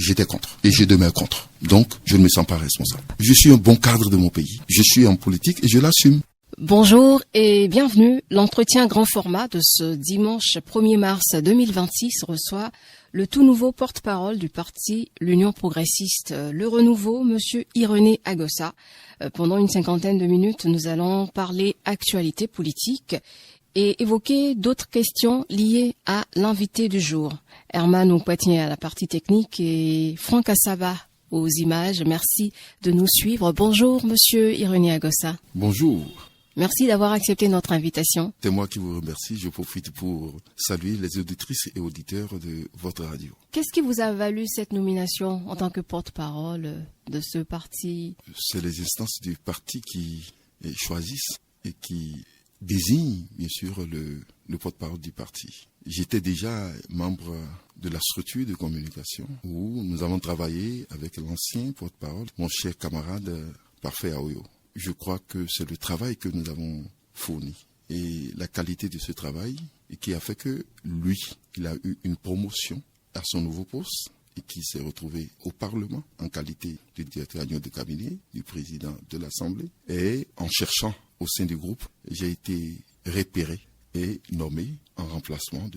j'étais contre. Et je demeure contre. Donc, je ne me sens pas responsable. Je suis un bon cadre de mon pays. Je suis en politique et je l'assume. Bonjour et bienvenue. L'entretien grand format de ce dimanche 1er mars 2026 reçoit le tout nouveau porte-parole du parti l'Union progressiste Le Renouveau, monsieur Irénée Agossa. Pendant une 50aine de minutes, nous allons parler actualité politique et évoquer d'autres questions liées à l'invité du jour. Herman Oupatier à la partie technique et Franck Assaba aux images. Merci de nous suivre. Bonjour monsieur Irénée Agossa. Bonjour. Merci d'avoir accepté notre invitation. C'est moi qui vous remercie. Je profite pour saluer les auditrices et auditeurs de votre radio. Qu'est-ce qui vous a valu cette nomination en tant que porte-parole de ce parti? C'est les instances du parti qui choisissent et qui désignent, bien sûr, le porte-parole du parti. J'étais déjà membre de la structure de communication où nous avons travaillé avec l'ancien porte-parole, mon cher camarade Parfait Aoyo. Je crois que c'est le travail que nous avons fourni et la qualité de ce travail qui a fait que lui, il a eu une promotion à son nouveau poste et qui s'est retrouvé au Parlement en qualité de directeur de cabinet du président de l'Assemblée. Et en cherchant au sein du groupe, j'ai été repéré et nommé en remplacement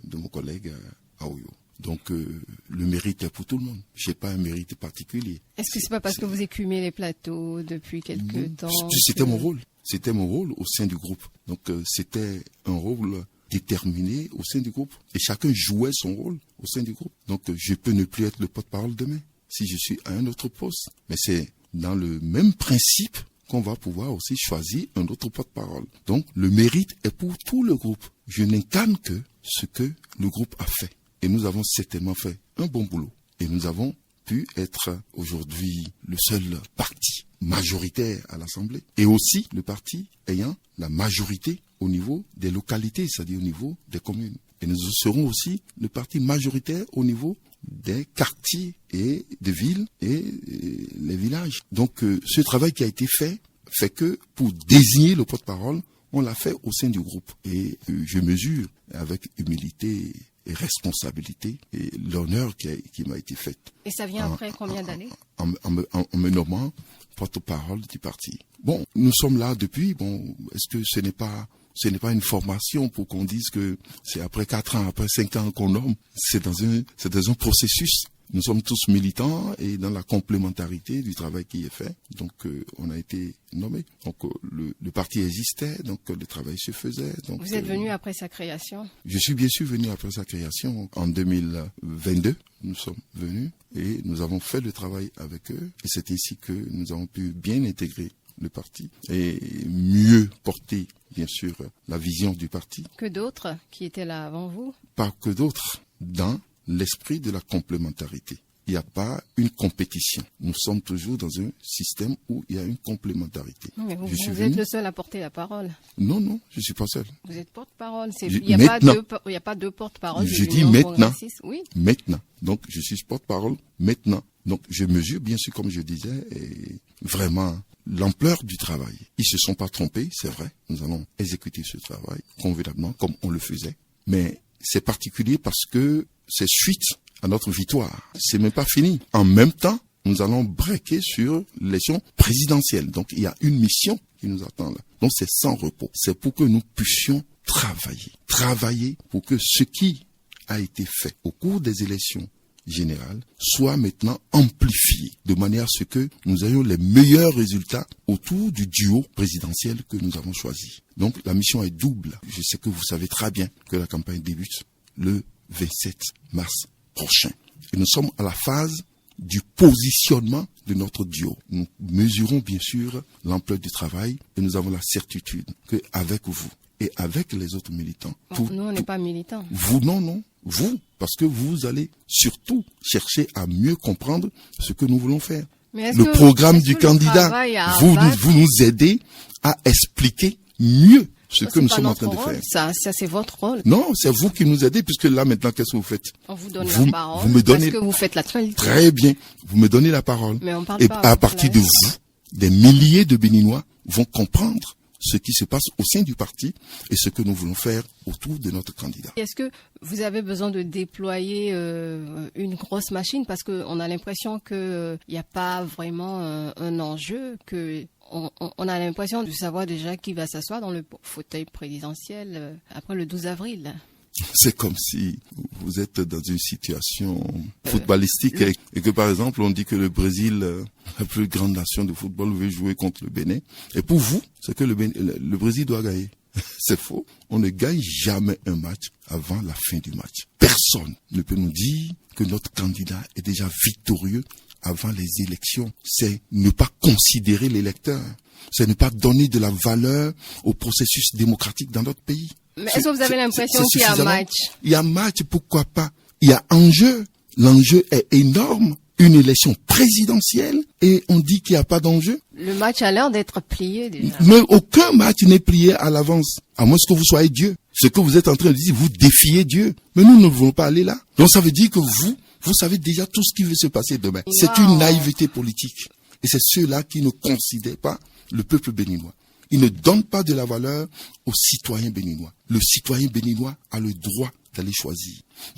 de mon collègue Aoyo. Donc, le mérite est pour tout le monde. Je n'ai pas un mérite particulier. Est-ce que c'est pas parce que vous écumez les plateaux depuis quelque temps? C'était mon rôle. C'était mon rôle au sein du groupe. Donc, c'était un rôle déterminé au sein du groupe. Et chacun jouait son rôle au sein du groupe. Donc, je peux ne plus être le porte-parole demain si je suis à un autre poste. Mais c'est dans le même principe qu'on va pouvoir aussi choisir un autre porte-parole. Donc, le mérite est pour tout le groupe. Je n'incarne que ce que le groupe a fait. Et nous avons certainement fait un bon boulot. Et nous avons pu être aujourd'hui le seul parti majoritaire à l'Assemblée. Et aussi le parti ayant la majorité au niveau des localités, c'est-à-dire au niveau des communes. Et nous serons aussi le parti majoritaire au niveau des quartiers et des villes et les villages. Donc ce travail qui a été fait que pour désigner le porte-parole, on l'a fait au sein du groupe. Et je mesure avec humilité et responsabilité et l'honneur qui m'a été fait. Et ça vient après combien d'années? En me nommant porte-parole du parti. Bon, nous sommes là depuis. Bon, est-ce que ce n'est pas une formation pour qu'on dise que c'est après 4 ans, après 5 ans qu'on nomme? C'est dans un processus. Nous sommes tous militants et dans la complémentarité du travail qui est fait. Donc, on a été nommés. Donc, le parti existait, donc le travail se faisait. Donc, vous êtes venu après sa création? Je suis bien sûr venu après sa création. En 2022, nous sommes venus et nous avons fait le travail avec eux. Et c'est ainsi que nous avons pu bien intégrer le parti et mieux porter, bien sûr, la vision du parti. Que d'autres qui étaient là avant vous? Pas que d'autres, dans l'esprit de la complémentarité. Il n'y a pas une compétition. Nous sommes toujours dans un système où il y a une complémentarité. Mais vous êtes le seul à porter la parole. Non, je ne suis pas seul. Vous êtes porte-parole. Il n'y a pas deux porte-parole. Je dis maintenant. Oui. Maintenant. Donc, je suis porte-parole maintenant. Donc, je mesure, bien sûr, comme je disais, vraiment l'ampleur du travail. Ils ne se sont pas trompés, c'est vrai. Nous allons exécuter ce travail convenablement, comme on le faisait. Mais c'est particulier parce que c'est suite à notre victoire. C'est même pas fini. En même temps, nous allons braquer sur l'élection présidentielle. Donc, il y a une mission qui nous attend là. Donc, c'est sans repos. C'est pour que nous puissions travailler. Travailler pour que ce qui a été fait au cours des élections générales soit maintenant amplifié de manière à ce que nous ayons les meilleurs résultats autour du duo présidentiel que nous avons choisi. Donc, la mission est double. Je sais que vous savez très bien que la campagne débute le 27 mars prochain. Et nous sommes à la phase du positionnement de notre duo. Nous mesurons bien sûr l'ampleur du travail et nous avons la certitude qu'avec vous et avec les autres militants... Nous, on n'est pas militants. Vous, non. Vous, parce que vous allez surtout chercher à mieux comprendre ce que nous voulons faire. Le programme du candidat, vous nous aidez à expliquer mieux ce que nous sommes en train de faire. Ça c'est votre rôle. Non, c'est vous qui nous aidez, puisque là, maintenant, qu'est-ce que vous faites? On vous donne la parole, vous me donnez, parce que vous faites l'actualité. Très bien, vous me donnez la parole. Mais on parle et pas à partir de vous, des milliers de Béninois vont comprendre ce qui se passe au sein du parti et ce que nous voulons faire autour de notre candidat. Est-ce que vous avez besoin de déployer une grosse machine parce qu'on a l'impression qu'il n'y a pas vraiment un enjeu, que on a l'impression de savoir déjà qui va s'asseoir dans le fauteuil présidentiel après le 12 avril. C'est comme si vous êtes dans une situation footballistique et que par exemple on dit que le Brésil, la plus grande nation de football, veut jouer contre le Bénin. Et pour vous, c'est que le Brésil doit gagner. C'est faux. On ne gagne jamais un match avant la fin du match. Personne ne peut nous dire que notre candidat est déjà victorieux avant les élections. C'est ne pas considérer l'électeur. C'est ne pas donner de la valeur au processus démocratique dans notre pays. Mais est-ce que vous avez l'impression qu'il y a un match? Il y a match, pourquoi pas? Il y a enjeu. L'enjeu est énorme. Une élection présidentielle et on dit qu'il n'y a pas d'enjeu. Le match a l'air d'être plié déjà. Mais aucun match n'est plié à l'avance, à moins que vous soyez Dieu. Ce que vous êtes en train de dire, vous défiez Dieu. Mais nous ne voulons pas aller là. Donc ça veut dire que vous savez déjà tout ce qui va se passer demain. Wow. C'est une naïveté politique. Et c'est ceux-là qui ne considèrent pas le peuple béninois. Ils ne donnent pas de la valeur aux citoyens béninois. Le citoyen béninois a le droit d'aller choisir.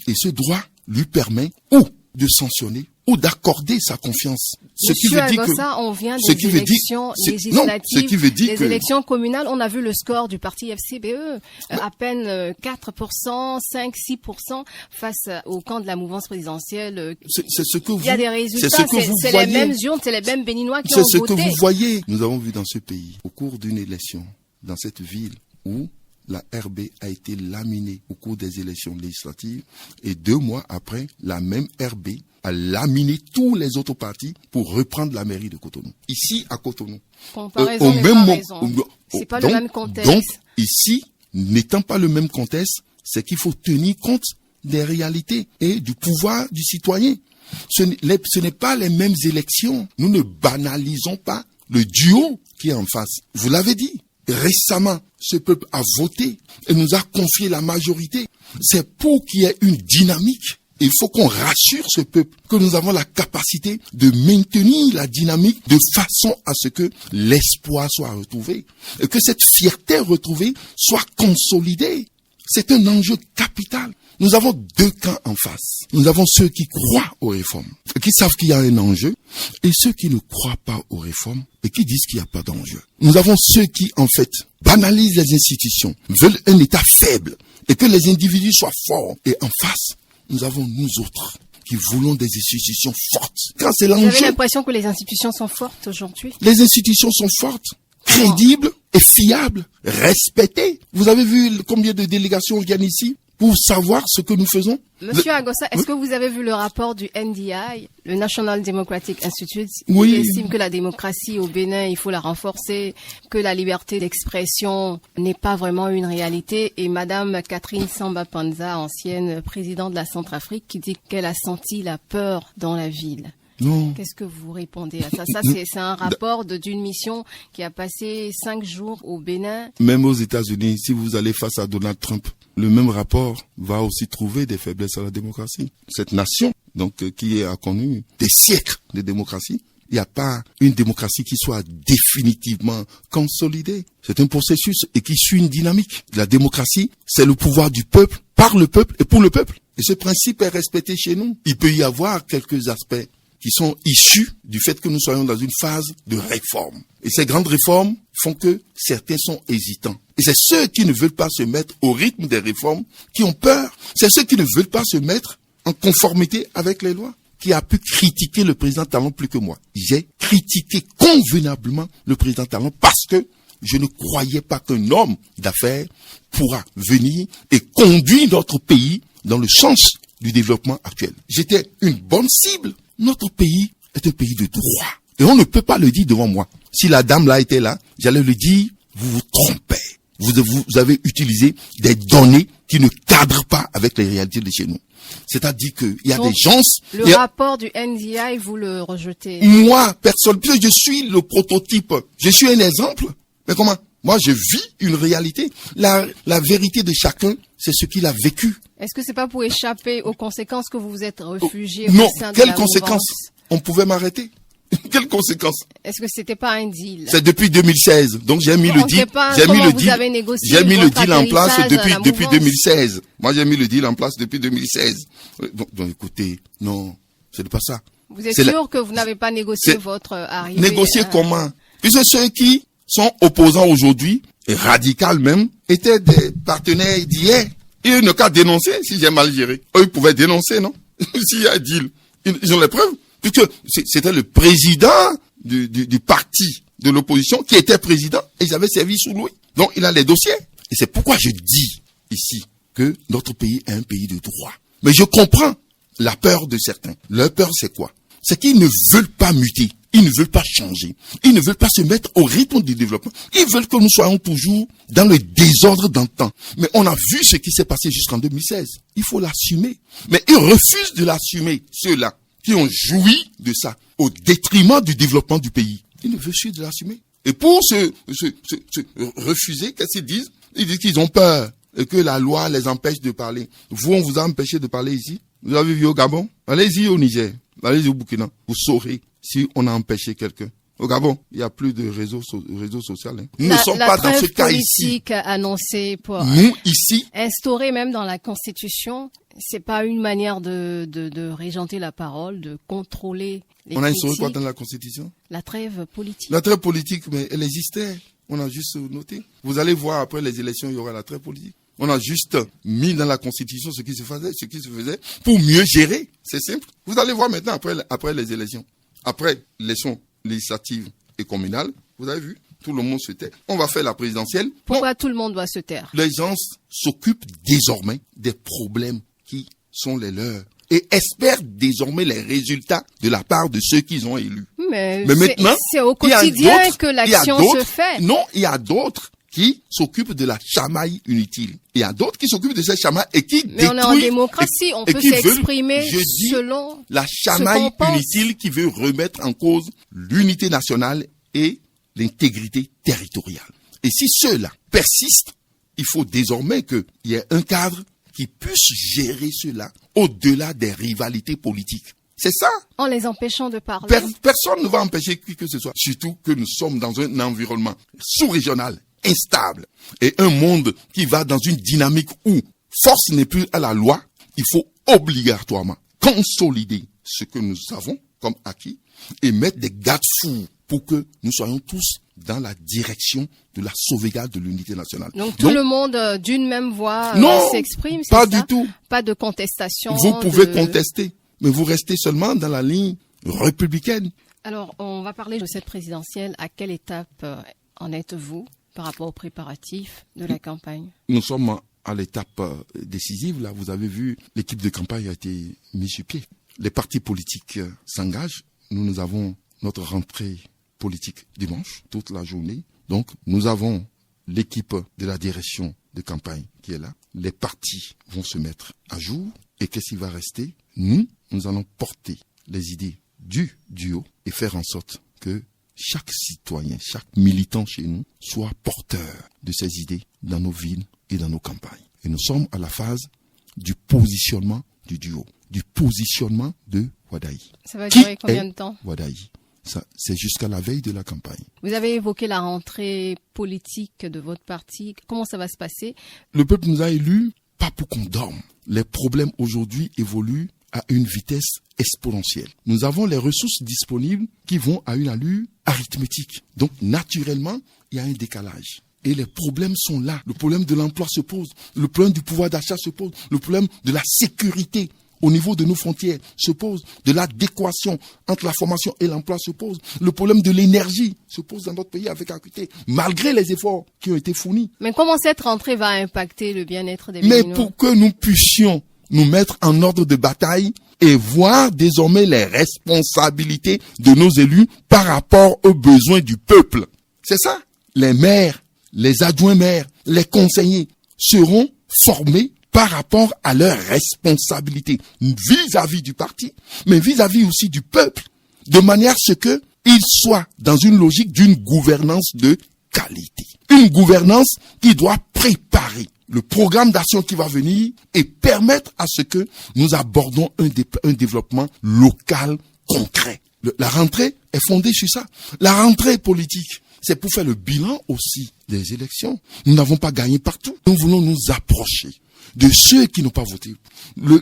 Et ce droit lui permet ou de sanctionner ou d'accorder sa confiance. Ce qui veut dire que on vient des élections législatives, des élections communales. On a vu le score du parti FCBE, à peine 4%, 5-6% face au camp de la mouvance présidentielle. C'est ce que vous, il y a des résultats, c'est les mêmes urnes, c'est les mêmes Béninois qui ont voté. C'est ce que vous voyez. Nous avons vu dans ce pays, au cours d'une élection, dans cette ville où la RB a été laminée au cours des élections législatives et 2 mois après, la même RB a laminé tous les autres partis pour reprendre la mairie de Cotonou. Ici, à Cotonou. Comparaison n'est pas raison. C'est pas le même contexte. Donc, ici, n'étant pas le même contexte, c'est qu'il faut tenir compte des réalités et du pouvoir du citoyen. Ce n'est pas les mêmes élections. Nous ne banalisons pas le duo qui est en face. Vous l'avez dit. Récemment, ce peuple a voté et nous a confié la majorité. C'est pour qu'il y ait une dynamique. Il faut qu'on rassure ce peuple que nous avons la capacité de maintenir la dynamique de façon à ce que l'espoir soit retrouvé et que cette fierté retrouvée soit consolidée. C'est un enjeu capital. Nous avons 2 camps en face. Nous avons ceux qui croient aux réformes et qui savent qu'il y a un enjeu et ceux qui ne croient pas aux réformes et qui disent qu'il n'y a pas d'enjeu. Nous avons ceux qui, en fait, banalisent les institutions, veulent un État faible et que les individus soient forts. Et en face, nous avons nous autres qui voulons des institutions fortes. Quand c'est l'enjeu. Vous avez l'impression que les institutions sont fortes aujourd'hui? Les institutions sont fortes, crédibles et fiables, respectées. Vous avez vu combien de délégations viennent ici pour savoir ce que nous faisons? Monsieur Agossa, est-ce que vous avez vu le rapport du NDI, le National Democratic Institute? Oui. Il estime que la démocratie au Bénin, il faut la renforcer, que la liberté d'expression n'est pas vraiment une réalité. Et Madame Catherine Samba Panza, ancienne présidente de la Centrafrique, qui dit qu'elle a senti la peur dans la ville. Non. Qu'est-ce que vous répondez à ça? Ça, c'est un rapport d'une mission qui a passé 5 jours au Bénin. Même aux États-Unis, si vous allez face à Donald Trump, le même rapport va aussi trouver des faiblesses à la démocratie. Cette nation, donc, qui a connu des siècles de démocratie, il n'y a pas une démocratie qui soit définitivement consolidée. C'est un processus et qui suit une dynamique. La démocratie, c'est le pouvoir du peuple, par le peuple et pour le peuple. Et ce principe est respecté chez nous. Il peut y avoir quelques aspects qui sont issus du fait que nous soyons dans une phase de réforme. Et ces grandes réformes font que certains sont hésitants. Et c'est ceux qui ne veulent pas se mettre au rythme des réformes qui ont peur. C'est ceux qui ne veulent pas se mettre en conformité avec les lois. Qui a pu critiquer le président Talon plus que moi? J'ai critiqué convenablement le président Talon parce que je ne croyais pas qu'un homme d'affaires pourra venir et conduire notre pays dans le sens du développement actuel. J'étais une bonne cible. Notre pays est un pays de droit. Et on ne peut pas le dire devant moi. Si la dame là était là, j'allais le dire, vous vous trompez. Vous avez utilisé des données qui ne cadrent pas avec les réalités de chez nous. C'est-à-dire qu'il y a des gens... Le rapport du NDI, vous le rejetez? Moi, personne, puisque je suis le prototype. Je suis un exemple. Mais comment? Moi, je vis une réalité. La vérité de chacun, c'est ce qu'il a vécu. Est-ce que c'est pas pour échapper aux conséquences que vous vous êtes réfugié Non, au sein de quelles la conséquences? mouvance? On pouvait m'arrêter. Quelles conséquences. Est-ce que c'était pas un deal? C'est depuis 2016. Donc j'ai mis le deal. J'ai mis le deal en place depuis 2016. Moi j'ai mis le deal en place depuis 2016. Donc écoutez, non, c'est pas ça. Vous êtes sûr que vous n'avez pas négocié votre arrivée? Négocier comment? Puisque ceux qui sont opposants aujourd'hui, et radicaux même, étaient des partenaires d'hier. Ils n'ont qu'à dénoncer si j'ai mal géré. Eux, ils pouvaient dénoncer, non? S'il y a un deal. Ils ont les preuves. Puisque c'était le président du parti de l'opposition qui était président et ils avaient servi sous lui. Donc il a les dossiers. Et c'est pourquoi je dis ici que notre pays est un pays de droit. Mais je comprends la peur de certains. Leur peur, c'est quoi? C'est qu'ils ne veulent pas muter. Ils ne veulent pas changer. Ils ne veulent pas se mettre au rythme du développement. Ils veulent que nous soyons toujours dans le désordre d'antan. Mais on a vu ce qui s'est passé jusqu'en 2016. Il faut l'assumer. Mais ils refusent de l'assumer, ceux-là qui ont joui de ça, au détriment du développement du pays. Ils ne veulent plus de l'assumer. Et pour se refuser, qu'est-ce qu'ils disent? Ils disent qu'ils ont peur et que la loi les empêche de parler. Vous, on vous a empêché de parler ici? Vous avez vu au Gabon? Allez-y au Niger. Allez-y au Burkina. Vous saurez si on a empêché quelqu'un. Au Gabon, il n'y a plus de réseau social. Hein. Nous ne sommes pas dans ce cas ici. La trêve annoncée pour nous, ici, instaurer même dans la Constitution, c'est pas une manière de régenter la parole, de contrôler les On a instauré quoi dans la Constitution? La trêve politique. La trêve politique, mais elle existait. On a juste noté. Vous allez voir après les élections, il y aura la trêve politique. On a juste mis dans la Constitution ce qui se faisait pour mieux gérer. C'est simple. Vous allez voir maintenant après les élections. Après l'élection législative et communale, vous avez vu, tout le monde se tait. On va faire la présidentielle. Pourquoi tout le monde doit se taire? Les gens s'occupent désormais des problèmes qui sont les leurs et espèrent désormais les résultats de la part de ceux qu'ils ont élus. Mais maintenant, c'est au quotidien que l'action se fait. Non, il y a d'autres qui s'occupent de la chamaille inutile. Il y a d'autres qui s'occupent de cette chamaille et qui détruisent. Mais on est en démocratie, on peut s'exprimer selon la chamaille inutile qui veut remettre en cause l'unité nationale et l'intégrité territoriale. Et si ceux-là persistent, il faut désormais qu'il y ait un cadre qui puisse gérer cela au-delà des rivalités politiques. C'est ça. En les empêchant de parler. Personne ne va empêcher qui que ce soit. Surtout que nous sommes dans un environnement sous-régional, instable, et un monde qui va dans une dynamique où force n'est plus à la loi. Il faut obligatoirement consolider ce que nous avons comme acquis et mettre des garde-fous pour que nous soyons tous dans la direction de la sauvegarde de l'unité nationale. Donc tout le monde d'une même voix s'exprime, c'est pas ça? Du tout. Pas de contestation. Vous pouvez contester, mais vous restez seulement dans la ligne républicaine. Alors, on va parler de cette présidentielle. À quelle étape en êtes-vous par rapport aux préparatifs de la campagne? Nous sommes à l'étape décisive. Là, vous avez vu, l'équipe de campagne a été mise sur pied. Les partis politiques s'engagent. Nous avons notre rentrée politique dimanche, toute la journée. Donc, nous avons l'équipe de la direction de campagne qui est là. Les partis vont se mettre à jour. Et qu'est-ce qui va rester? Nous allons porter les idées du duo et faire en sorte que chaque citoyen, chaque militant chez nous soit porteur de ces idées dans nos villes et dans nos campagnes. Et nous sommes à la phase du positionnement du duo, du positionnement de Wadaï. Ça va durer combien de temps? Wadaï. Ça, c'est jusqu'à la veille de la campagne. Vous avez évoqué la rentrée politique de votre parti. Comment ça va se passer? Le peuple nous a élus, pas pour qu'on dorme. Les problèmes aujourd'hui évoluent à une vitesse exponentielle. Nous avons les ressources disponibles qui vont à une allure arithmétique. Donc, naturellement, il y a un décalage. Et les problèmes sont là. Le problème de l'emploi se pose. Le problème du pouvoir d'achat se pose. Le problème de la sécurité au niveau de nos frontières se pose. De l'adéquation entre la formation et l'emploi se pose. Le problème de l'énergie se pose dans notre pays avec acuité, malgré les efforts qui ont été fournis. Mais comment cette rentrée va impacter le bien-être des Béninois? Mais pour que nous puissions nous mettre en ordre de bataille et voir désormais les responsabilités de nos élus par rapport aux besoins du peuple. C'est ça. Les maires, les adjoints maires, les conseillers seront formés par rapport à leurs responsabilités vis-à-vis du parti, mais vis-à-vis aussi du peuple, de manière à ce qu'ils soient dans une logique d'une gouvernance de qualité. Une gouvernance qui doit préparer le programme d'action qui va venir et permettre à ce que nous abordons un développement local concret. La rentrée est fondée sur ça. La rentrée politique, c'est pour faire le bilan aussi des élections. Nous n'avons pas gagné partout. Nous voulons nous approcher de ceux qui n'ont pas voté.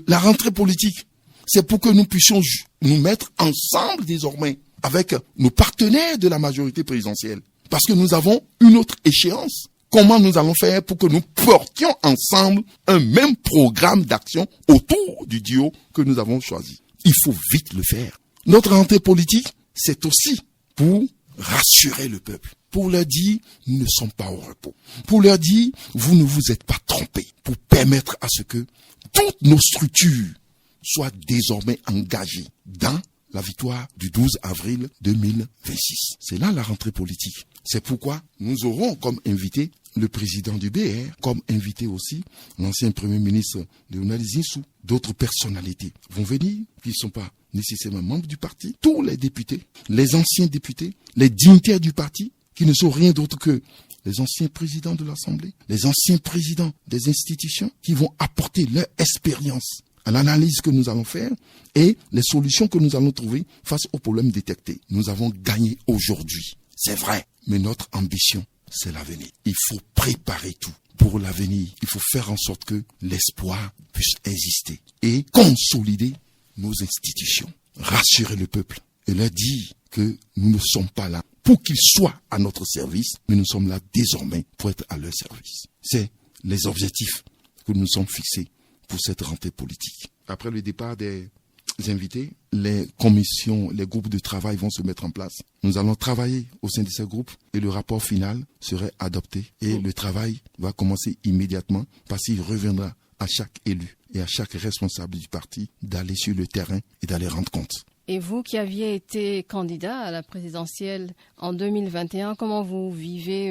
La rentrée politique, c'est pour que nous puissions nous mettre ensemble désormais avec nos partenaires de la majorité présidentielle. Parce que nous avons une autre échéance. Comment nous allons faire pour que nous portions ensemble un même programme d'action autour du duo que nous avons choisi. Il faut vite le faire. Notre rentrée politique, c'est aussi pour rassurer le peuple, pour leur dire, nous ne sommes pas au repos, pour leur dire, vous ne vous êtes pas trompés, pour permettre à ce que toutes nos structures soient désormais engagées dans la victoire du 12 avril 2026. C'est là la rentrée politique. C'est pourquoi nous aurons comme invité le président du BR, comme invité aussi l'ancien premier ministre Léonard Zinsou. D'autres personnalités vont venir, qui ne sont pas nécessairement membres du parti. Tous les députés, les anciens députés, les dignitaires du parti, qui ne sont rien d'autre que les anciens présidents de l'Assemblée, les anciens présidents des institutions, qui vont apporter leur expérience à l'analyse que nous allons faire et les solutions que nous allons trouver face aux problèmes détectés. Nous avons gagné aujourd'hui, c'est vrai, mais notre ambition, c'est l'avenir. Il faut préparer tout pour l'avenir. Il faut faire en sorte que l'espoir puisse exister et consolider nos institutions, rassurer le peuple et leur dire que nous ne sommes pas là pour qu'ils soient à notre service, mais nous sommes là désormais pour être à leur service. C'est les objectifs que nous sommes fixés pour cette rentrée politique. Après le départ des invités, les commissions, les groupes de travail vont se mettre en place. Nous allons travailler au sein de ces groupes et le rapport final serait adopté. Et le travail va commencer immédiatement parce qu'il reviendra à chaque élu et à chaque responsable du parti d'aller sur le terrain et d'aller rendre compte. Et vous qui aviez été candidat à la présidentielle en 2021, comment vous vivez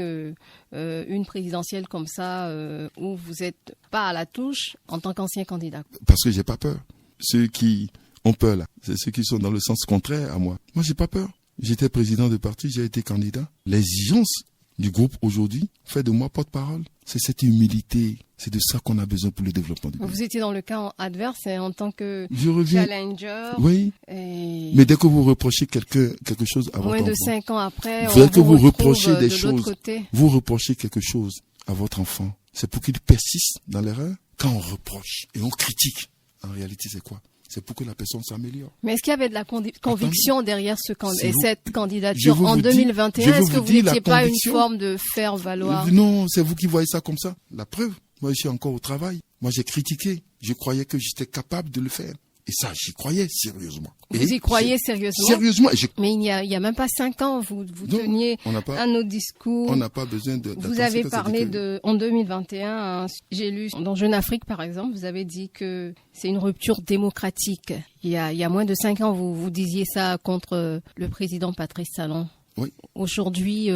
une présidentielle comme ça où vous n'êtes pas à la touche en tant qu'ancien candidat? Parce que j'ai pas peur. Ceux qui ont peur là, c'est ceux qui sont dans le sens contraire à moi. Moi, j'ai pas peur. J'étais président de parti, j'ai été candidat. L'exigence du groupe aujourd'hui fait de moi porte-parole. C'est cette humilité, c'est de ça qu'on a besoin pour le développement du pays. Vous étiez dans le cas adverse et en tant que challenger. Oui. Et mais dès que vous reprochez quelque chose à votre enfant, moins de 5 ans après, dès que vous reprochez des choses, côté. Vous reprochez quelque chose à votre enfant, c'est pour qu'il persiste dans l'erreur. Quand on reproche et on critique, en réalité, c'est quoi? C'est pour que la personne s'améliore. Mais est-ce qu'il y avait de la conviction derrière cette candidature en 2021? Est-ce que vous n'étiez pas une forme de faire valoir? Non, c'est vous qui voyez ça comme ça. La preuve, moi, je suis encore au travail. Moi, j'ai critiqué. Je croyais que j'étais capable de le faire. Et ça, j'y croyais sérieusement. Vous y croyez sérieusement? Sérieusement. Mais il y a même pas 5 ans, vous teniez un autre discours. On n'a pas besoin de... Vous avez parlé en 2021, j'ai lu dans Jeune Afrique par exemple, vous avez dit que c'est une rupture démocratique. Il y a moins de 5 ans, vous disiez ça contre le président Patrice Talon. Oui. Aujourd'hui,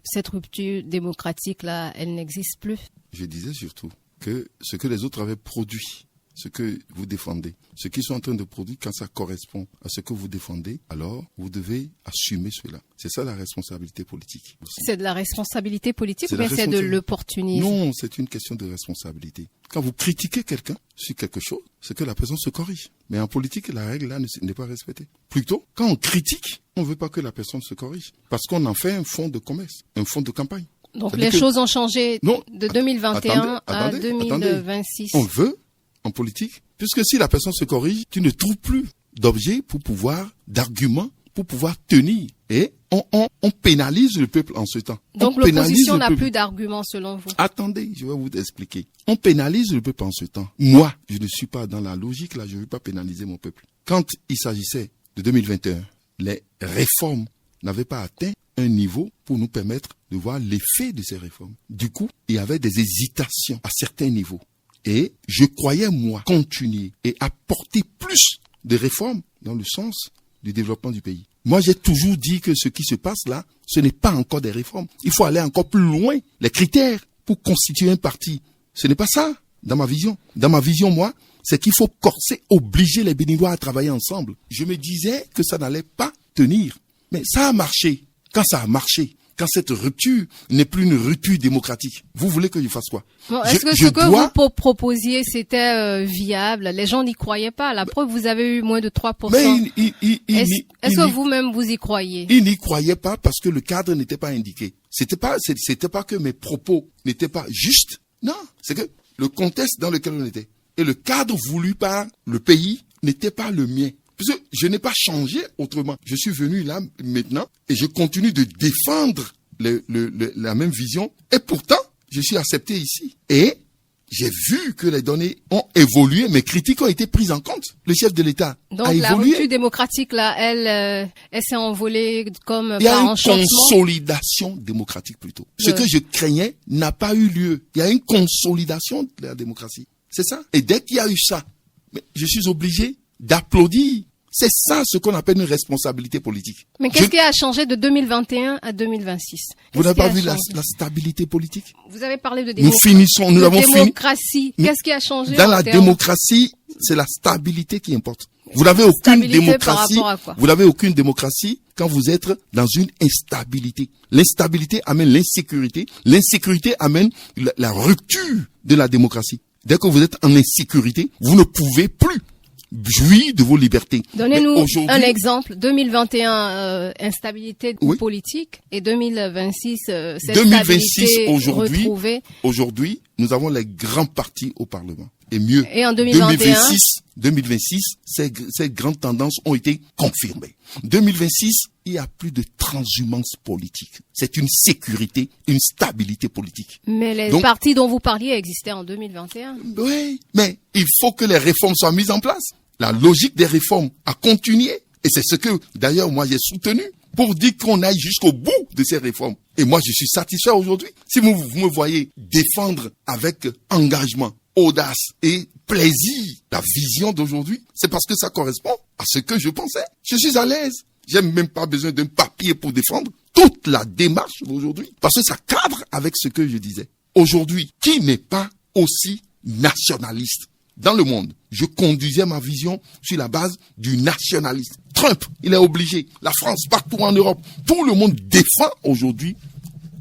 cette rupture démocratique-là, elle n'existe plus. Je disais surtout que ce que les autres avaient produit, ce que vous défendez, ce qu'ils sont en train de produire, quand ça correspond à ce que vous défendez, alors vous devez assumer cela. C'est ça la responsabilité politique aussi. C'est de la responsabilité politique ou bien c'est de l'opportunisme? Non, c'est une question de responsabilité. Quand vous critiquez quelqu'un sur quelque chose, c'est que la personne se corrige. Mais en politique, la règle là n'est pas respectée. Plutôt, quand on critique, on ne veut pas que la personne se corrige. Parce qu'on en fait un fonds de commerce, un fonds de campagne. Donc les choses ont changé de 2021 à 2026. On veut, en politique, puisque si la personne se corrige, tu ne trouves plus d'objets d'arguments pour pouvoir tenir. Et on pénalise le peuple en ce temps. Donc l'opposition n'a plus d'arguments selon vous? Attendez, je vais vous expliquer. On pénalise le peuple en ce temps. Moi, je ne suis pas dans la logique là, je ne veux pas pénaliser mon peuple. Quand il s'agissait de 2021, les réformes n'avaient pas atteint un niveau pour nous permettre de voir l'effet de ces réformes. Du coup, il y avait des hésitations à certains niveaux. Et je croyais, moi, continuer et apporter plus de réformes dans le sens du développement du pays. Moi, j'ai toujours dit que ce qui se passe là, ce n'est pas encore des réformes. Il faut aller encore plus loin. Les critères pour constituer un parti, ce n'est pas ça, dans ma vision. Dans ma vision, moi, c'est qu'il faut corser, obliger les Béninois à travailler ensemble. Je me disais que ça n'allait pas tenir. Mais ça a marché. Quand ça a marché, quand cette rupture n'est plus une rupture démocratique, vous voulez que je fasse quoi? Bon, est-ce que ce que vous proposiez, c'était viable? Les gens n'y croyaient pas. La preuve, vous avez eu moins de 3%. Mais est-ce que vous-même vous y croyez? Ils n'y croyaient pas parce que le cadre n'était pas indiqué. C'était pas que mes propos n'étaient pas justes. Non, c'est que le contexte dans lequel on était et le cadre voulu par le pays n'était pas le mien. Parce que je n'ai pas changé autrement. Je suis venu là maintenant et je continue de défendre la même vision. Et pourtant, je suis accepté ici. Et j'ai vu que les données ont évolué, mes critiques ont été prises en compte. Le chef de l'État a évolué. Donc la rupture démocratique, là, elle s'est envolée comme par enchantement. Il y a une consolidation démocratique plutôt. Ce que je craignais n'a pas eu lieu. Il y a une consolidation de la démocratie. C'est ça. Et dès qu'il y a eu ça, je suis obligé d'applaudir. C'est ça ce qu'on appelle une responsabilité politique. Mais qu'est-ce qui a changé de 2021 à 2026? Vous n'avez pas vu la stabilité politique? Vous avez parlé de nous avons démocratie. Qu'est-ce qui a changé? Dans la démocratie, c'est la stabilité qui importe. Vous n'avez aucune démocratie. Vous n'avez aucune démocratie quand vous êtes dans une instabilité. L'instabilité amène l'insécurité. L'insécurité amène la rupture de la démocratie. Dès que vous êtes en insécurité, vous ne pouvez plus jouir de vos libertés. Donnez-nous un exemple. 2021, instabilité politique, et 2026, cette stabilité retrouvée. Aujourd'hui, nous avons les grands partis au Parlement. Et mieux, et en 2026, ces grandes tendances ont été confirmées. 2026, il n'y a plus de transhumance politique. C'est une sécurité, une stabilité politique. Mais les partis dont vous parliez existaient en 2021. Oui, mais il faut que les réformes soient mises en place. La logique des réformes a continué. Et c'est ce que, d'ailleurs, moi, j'ai soutenu pour dire qu'on aille jusqu'au bout de ces réformes. Et moi, je suis satisfait aujourd'hui. Si vous me voyez défendre avec engagement, audace et plaisir la vision d'aujourd'hui, c'est parce que ça correspond à ce que je pensais. Je suis à l'aise. J'ai même pas besoin d'un papier pour défendre toute la démarche d'aujourd'hui. Parce que ça cadre avec ce que je disais. Aujourd'hui, qui n'est pas aussi nationaliste dans le monde? Je conduisais ma vision sur la base du nationalisme. Trump, il est obligé. La France, partout en Europe, tout le monde défend aujourd'hui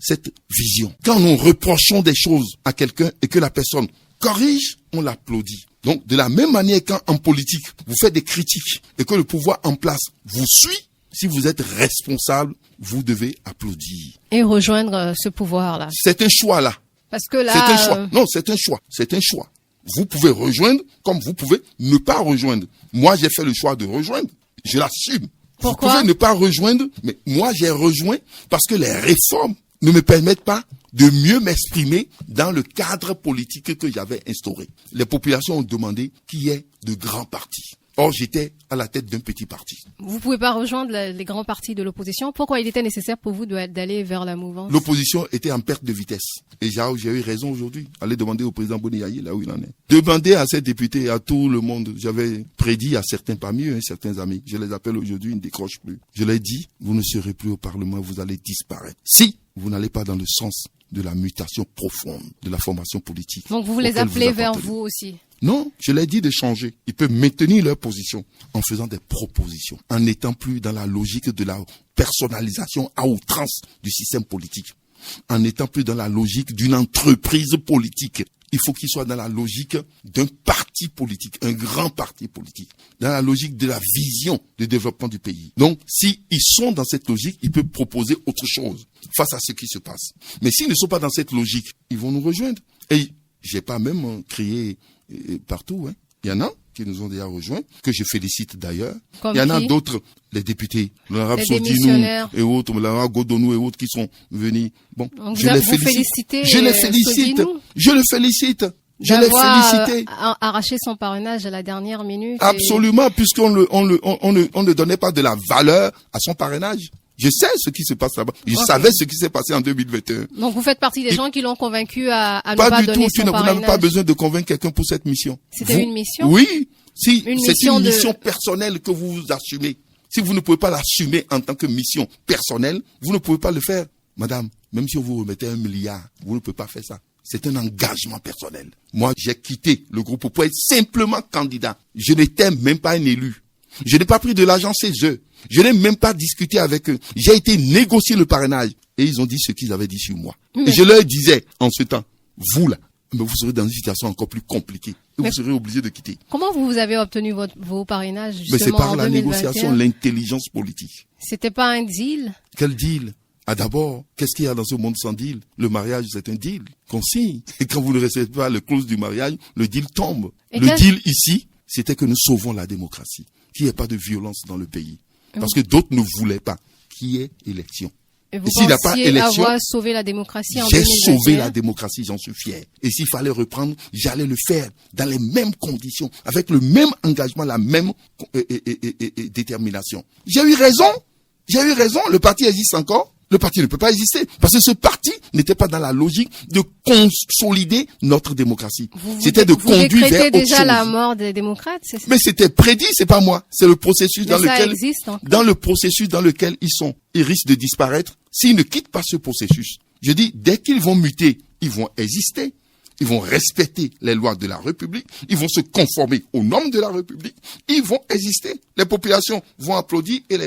cette vision. Quand nous reprochons des choses à quelqu'un et que la personne corrige, on l'applaudit. Donc, de la même manière qu'en politique, vous faites des critiques et que le pouvoir en place vous suit, si vous êtes responsable, vous devez applaudir. Et rejoindre ce pouvoir-là. C'est un choix là. Parce que là... C'est un choix. Non, c'est un choix. C'est un choix. Vous pouvez rejoindre comme vous pouvez ne pas rejoindre. Moi, j'ai fait le choix de rejoindre. Je l'assume. Pourquoi? Vous pouvez ne pas rejoindre, mais moi, j'ai rejoint parce que les réformes ne me permettent pas de mieux m'exprimer dans le cadre politique que j'avais instauré. Les populations ont demandé qu'il y ait de grands partis. Or, j'étais à la tête d'un petit parti. Vous pouvez pas rejoindre les grands partis de l'opposition. Pourquoi il était nécessaire pour vous d'aller vers la mouvance? L'opposition était en perte de vitesse. Et j'ai eu raison aujourd'hui. Allez demander au président Boniaï là où il en est. Demandez à ces députés, à tout le monde. J'avais prédit à certains parmi eux, certains amis. Je les appelle aujourd'hui, ils ne décrochent plus. Je leur ai dit, vous ne serez plus au Parlement, vous allez disparaître. Si vous n'allez pas dans le sens de la mutation profonde de la formation politique. Donc vous les appelez vers vous aussi? Non, je leur ai dit de changer. Ils peuvent maintenir leur position en faisant des propositions, en n'étant plus dans la logique de la personnalisation à outrance du système politique, en n'étant plus dans la logique d'une entreprise politique. Il faut qu'ils soient dans la logique d'un parti politique, un grand parti politique, dans la logique de la vision de développement du pays. Donc, s'ils sont dans cette logique, ils peuvent proposer autre chose face à ce qui se passe. Mais s'ils ne sont pas dans cette logique, ils vont nous rejoindre. Et j'ai pas même crié partout. Hein. Il y en a qui nous ont déjà rejoints, que je félicite d'ailleurs. Il y en a d'autres, les députés, l'honorable Sodinou et autres, l'honorable Godonou et autres qui sont venus. Bon, je les félicite. Je les félicite. Je le félicite. Je l'ai félicité. Arracher son parrainage à la dernière minute. Absolument, puisqu'on ne donnait pas de la valeur à son parrainage. Je sais ce qui se passe là-bas. Je savais ce qui s'est passé en 2021. Donc vous faites partie des gens qui l'ont convaincu à ne pas donner son parrainage. Vous n'avez pas besoin de convaincre quelqu'un pour cette mission. C'était une mission? Oui. Si c'est une mission personnelle que vous assumez. Si vous ne pouvez pas l'assumer en tant que mission personnelle, vous ne pouvez pas le faire. Madame, même si on vous remettait 1 milliard, vous ne pouvez pas faire ça. C'est un engagement personnel. Moi, j'ai quitté le groupe pour être simplement candidat. Je n'étais même pas un élu. Je n'ai pas pris de l'argent chez eux. Je n'ai même pas discuté avec eux. J'ai été négocier le parrainage. et ils ont dit ce qu'ils avaient dit sur moi. Mais... Et je leur disais en ce temps, vous là, mais vous serez dans une situation encore plus compliquée. Et vous serez obligé de quitter. Comment vous avez obtenu vos parrainages justement mais c'est par en la 2021? négociation, l'intelligence politique. C'était pas un deal? Quel deal? Ah d'abord, qu'est-ce qu'il y a dans ce monde sans deal? Le mariage, c'est un deal qu'on signe. Et quand vous ne respectez pas le clause du mariage, le deal tombe. Le deal ici, c'était que nous sauvons la démocratie, qu'il n'y ait pas de violence dans le pays. Parce que d'autres ne voulaient pas qu'il y ait élection. Et vous s'il n'y a pas élection, avoir sauvé la démocratie en 2021? J'ai sauvé la démocratie, démocratie, j'en suis fier. Et s'il fallait reprendre, j'allais le faire dans les mêmes conditions, avec le même engagement, la même détermination. J'ai eu raison, le parti existe encore. Le parti ne peut pas exister parce que ce parti n'était pas dans la logique de consolider notre démocratie. C'était de conduire vers autre déjà chose. La mort des démocrates, c'est ça? Mais c'était prédit, c'est pas moi. C'est le processus dans le processus dans lequel ils sont. Ils risquent de disparaître s'ils ne quittent pas ce processus. Je dis, dès qu'ils vont muter, ils vont exister. Ils vont respecter les lois de la République. Ils vont se conformer aux normes de la République. Ils vont exister. Les populations vont applaudir et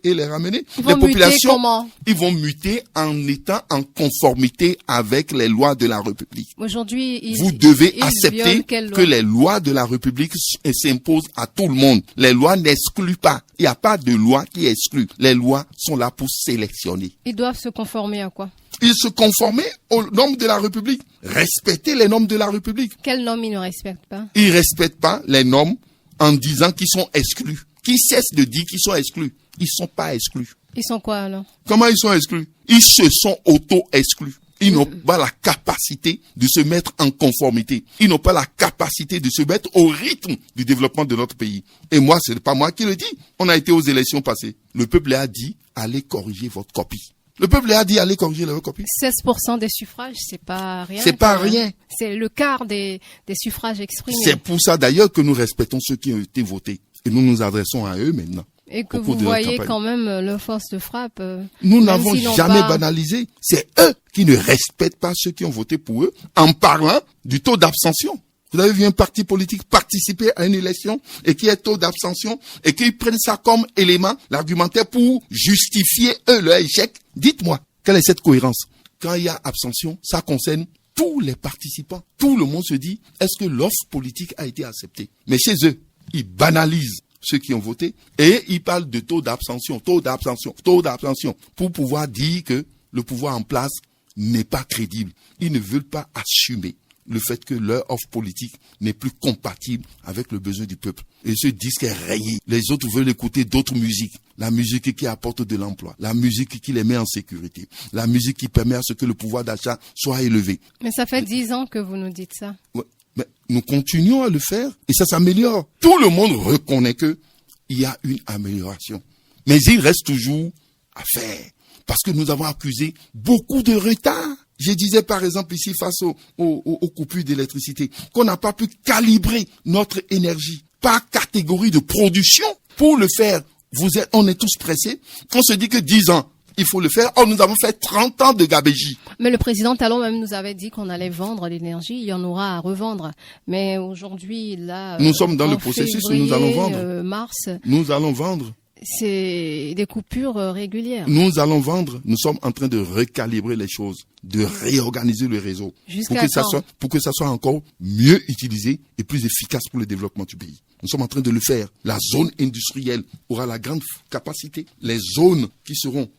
les ramener. Ils vont muter comment? Ils vont muter en étant en conformité avec les lois de la République. Aujourd'hui, vous devez accepter que les lois de la République s'imposent à tout le monde. Les lois n'excluent pas. Il n'y a pas de loi qui exclut. Les lois sont là pour sélectionner. Ils doivent se conformer à quoi? Ils se conformaient aux normes de la République. Respecter les normes de la République. Quelles normes ils ne respectent pas? Ils ne respectent pas les normes en disant qu'ils sont exclus. Qu'ils cessent de dire qu'ils sont exclus. Ils ne sont pas exclus. Ils sont quoi alors? Comment ils sont exclus? Ils se sont auto-exclus. Ils n'ont pas la capacité de se mettre en conformité. Ils n'ont pas la capacité de se mettre au rythme du développement de notre pays. Et moi, ce n'est pas moi qui le dis. On a été aux élections passées. Le peuple a dit, allez corriger votre copie. Le peuple a dit, allez corriger leur copie. 16% des suffrages, c'est pas rien. C'est pas rien. C'est le quart des suffrages exprimés. C'est pour ça d'ailleurs que nous respectons ceux qui ont été votés. Et nous nous adressons à eux maintenant. Et que vous voyez quand même leur force de frappe. Nous n'avons jamais banalisé. C'est eux qui ne respectent pas ceux qui ont voté pour eux en parlant du taux d'abstention. Vous avez vu un parti politique participer à une élection et qui est taux d'abstention et qu'ils prennent ça comme élément, l'argumentaire pour justifier eux leur échec. Dites-moi, quelle est cette cohérence? Quand il y a abstention, ça concerne tous les participants. Tout le monde se dit, est-ce que l'offre politique a été acceptée? Mais chez eux, ils banalisent ceux qui ont voté et ils parlent de taux d'abstention, pour pouvoir dire que le pouvoir en place n'est pas crédible. Ils ne veulent pas assumer le fait que leur offre politique n'est plus compatible avec le besoin du peuple. Et ce disque est rayé. Les autres veulent écouter d'autres musiques. La musique qui apporte de l'emploi. La musique qui les met en sécurité. La musique qui permet à ce que le pouvoir d'achat soit élevé. Mais ça fait 10 ans que vous nous dites ça. Ouais, mais nous continuons à le faire et ça s'améliore. Tout le monde reconnaît que il y a une amélioration. Mais il reste toujours à faire. Parce que nous avons accusé beaucoup de retard. Je disais par exemple ici face aux coupures d'électricité qu'on n'a pas pu calibrer notre énergie par catégorie de production. Pour le faire, on est tous pressés. On se dit que 10 ans, il faut le faire. Or, nous avons fait 30 ans de gabégie. Mais le président Talon même nous avait dit qu'on allait vendre l'énergie. Il y en aura à revendre. Mais aujourd'hui, là... Nous sommes dans le processus où nous allons vendre. Mars. Nous allons vendre. C'est des coupures régulières. Nous allons vendre. Nous sommes en train de recalibrer les choses, de réorganiser le réseau. Pour que ça soit encore mieux utilisé et plus efficace pour le développement du pays. Nous sommes en train de le faire. La zone industrielle aura la grande capacité. Les zones qui seront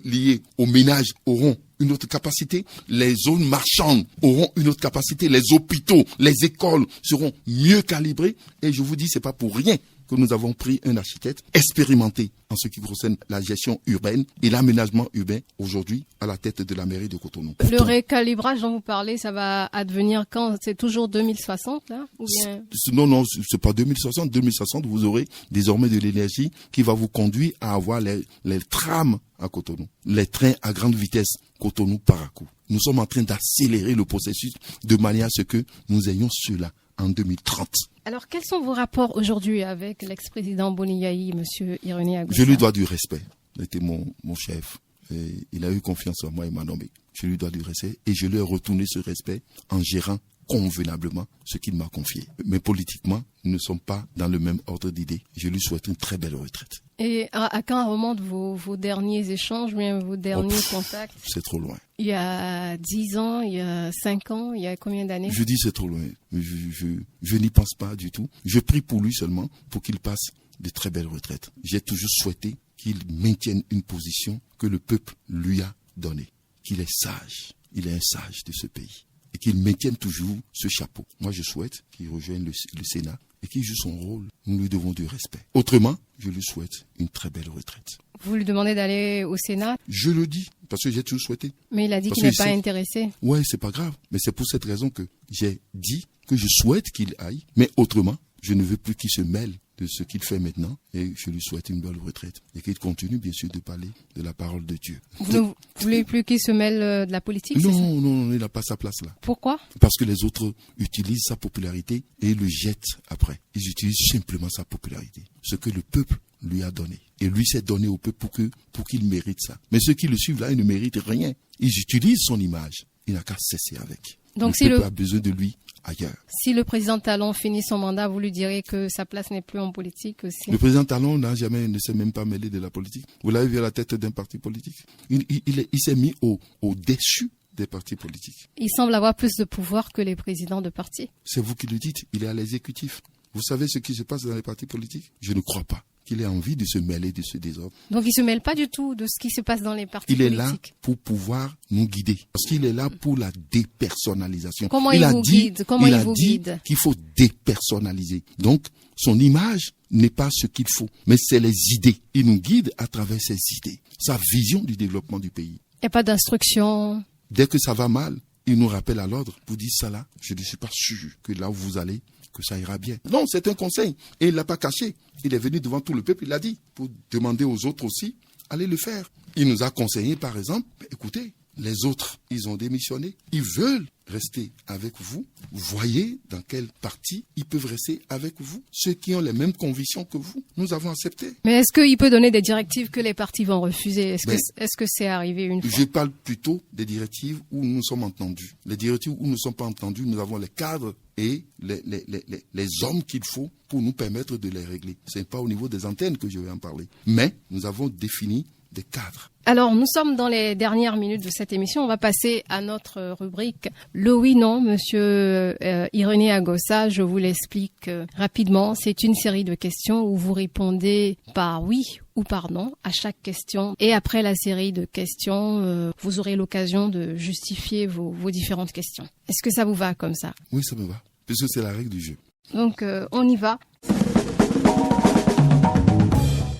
liées aux ménages auront une autre capacité. Les zones marchandes auront une autre capacité. Les hôpitaux, les écoles seront mieux calibrées. Et je vous dis, c'est pas pour rien que nous avons pris un architecte expérimenté en ce qui concerne la gestion urbaine et l'aménagement urbain aujourd'hui à la tête de la mairie de Cotonou. Le récalibrage dont vous parlez, ça va advenir quand? C'est toujours 2060 là ou bien... Non, c'est pas 2060. 2060, vous aurez désormais de l'énergie qui va vous conduire à avoir les trams à Cotonou, les trains à grande vitesse Cotonou-Parakou. Nous sommes en train d'accélérer le processus de manière à ce que nous ayons cela en 2030. Alors, quels sont vos rapports aujourd'hui avec l'ex-président Boni Yayi, M. Irénée Agoussa? Je lui dois du respect. Il était mon chef. Et il a eu confiance en moi et m'a nommé. Je lui dois du respect et je lui ai retourné ce respect en gérant convenablement ce qu'il m'a confié. Mais politiquement, nous ne sommes pas dans le même ordre d'idées. Je lui souhaite une très belle retraite. Et à quand remontent vos derniers échanges, bien vos derniers contacts? C'est trop loin. Il y a 10 ans, il y a 5 ans, il y a combien d'années? Je dis c'est trop loin. Je n'y pense pas du tout. Je prie pour lui seulement pour qu'il passe de très belles retraites. J'ai toujours souhaité qu'il maintienne une position que le peuple lui a donnée. Qu'il est sage. Il est un sage de ce pays. Et qu'il maintienne toujours ce chapeau. Moi, je souhaite qu'il rejoigne le Sénat et qu'il joue son rôle. Nous lui devons du respect. Autrement, je lui souhaite une très belle retraite. Vous lui demandez d'aller au Sénat? Je le dis, parce que j'ai toujours souhaité. Mais il a dit qu'il n'est pas intéressé. Ouais, c'est pas grave. Mais c'est pour cette raison que j'ai dit que je souhaite qu'il aille. Mais autrement, je ne veux plus qu'il se mêle de ce qu'il fait maintenant et je lui souhaite une belle retraite et qu'il continue bien sûr de parler de la parole de Dieu. Vous ne voulez plus qu'il se mêle de la politique? Non, il n'a pas sa place là. Pourquoi? Parce que les autres utilisent sa popularité et le jettent après. Ils utilisent simplement sa popularité, ce que le peuple lui a donné. Et lui s'est donné au peuple pour qu'il mérite ça. Mais ceux qui le suivent là, ils ne méritent rien. Ils utilisent son image. Il n'a qu'à cesser avec. Donc le peuple a besoin de lui ailleurs. Si le président Talon finit son mandat, vous lui direz que sa place n'est plus en politique aussi? Le président Talon ne s'est même pas mêlé de la politique. Vous l'avez vu à la tête d'un parti politique. Il s'est mis au-dessus des partis politiques. Il semble avoir plus de pouvoir que les présidents de partis. C'est vous qui le dites, il est à l'exécutif. Vous savez ce qui se passe dans les partis politiques? Je ne crois pas qu'il ait envie de se mêler de ce désordre. Donc il ne se mêle pas du tout de ce qui se passe dans les partis politiques. Il est là pour pouvoir nous guider. Parce qu'il est là pour la dépersonnalisation. Comment il vous guide? Il a dit qu'il faut dépersonnaliser. Donc, son image n'est pas ce qu'il faut, mais c'est les idées. Il nous guide à travers ses idées, sa vision du développement du pays. Il n'y a pas d'instruction. Dès que ça va mal, il nous rappelle à l'ordre pour dire ça là. Je ne suis pas sûr que là où vous allez, que ça ira bien. Non, c'est un conseil. Et il ne l'a pas caché. Il est venu devant tout le peuple, il l'a dit, pour demander aux autres aussi, allez le faire. Il nous a conseillé, par exemple, écoutez, les autres, ils ont démissionné. Ils veulent rester avec vous. Voyez dans quel parti ils peuvent rester avec vous. Ceux qui ont les mêmes convictions que vous, nous avons accepté. Mais est-ce qu'il peut donner des directives que les partis vont refuser? Est-ce que c'est arrivé une fois? Je parle plutôt des directives où nous sommes entendus. Les directives où nous ne sommes pas entendus, nous avons les cadres et les hommes qu'il faut pour nous permettre de les régler. Ce n'est pas au niveau des antennes que je vais en parler. Mais nous avons défini des cadres. Alors, nous sommes dans les dernières minutes de cette émission. On va passer à notre rubrique le oui-non. Monsieur Irénée Agossa, je vous l'explique rapidement. C'est une série de questions où vous répondez par oui ou par non à chaque question. Et après la série de questions, vous aurez l'occasion de justifier vos différentes questions. Est-ce que ça vous va comme ça? Oui, ça me va, puisque c'est la règle du jeu. Donc, on y va.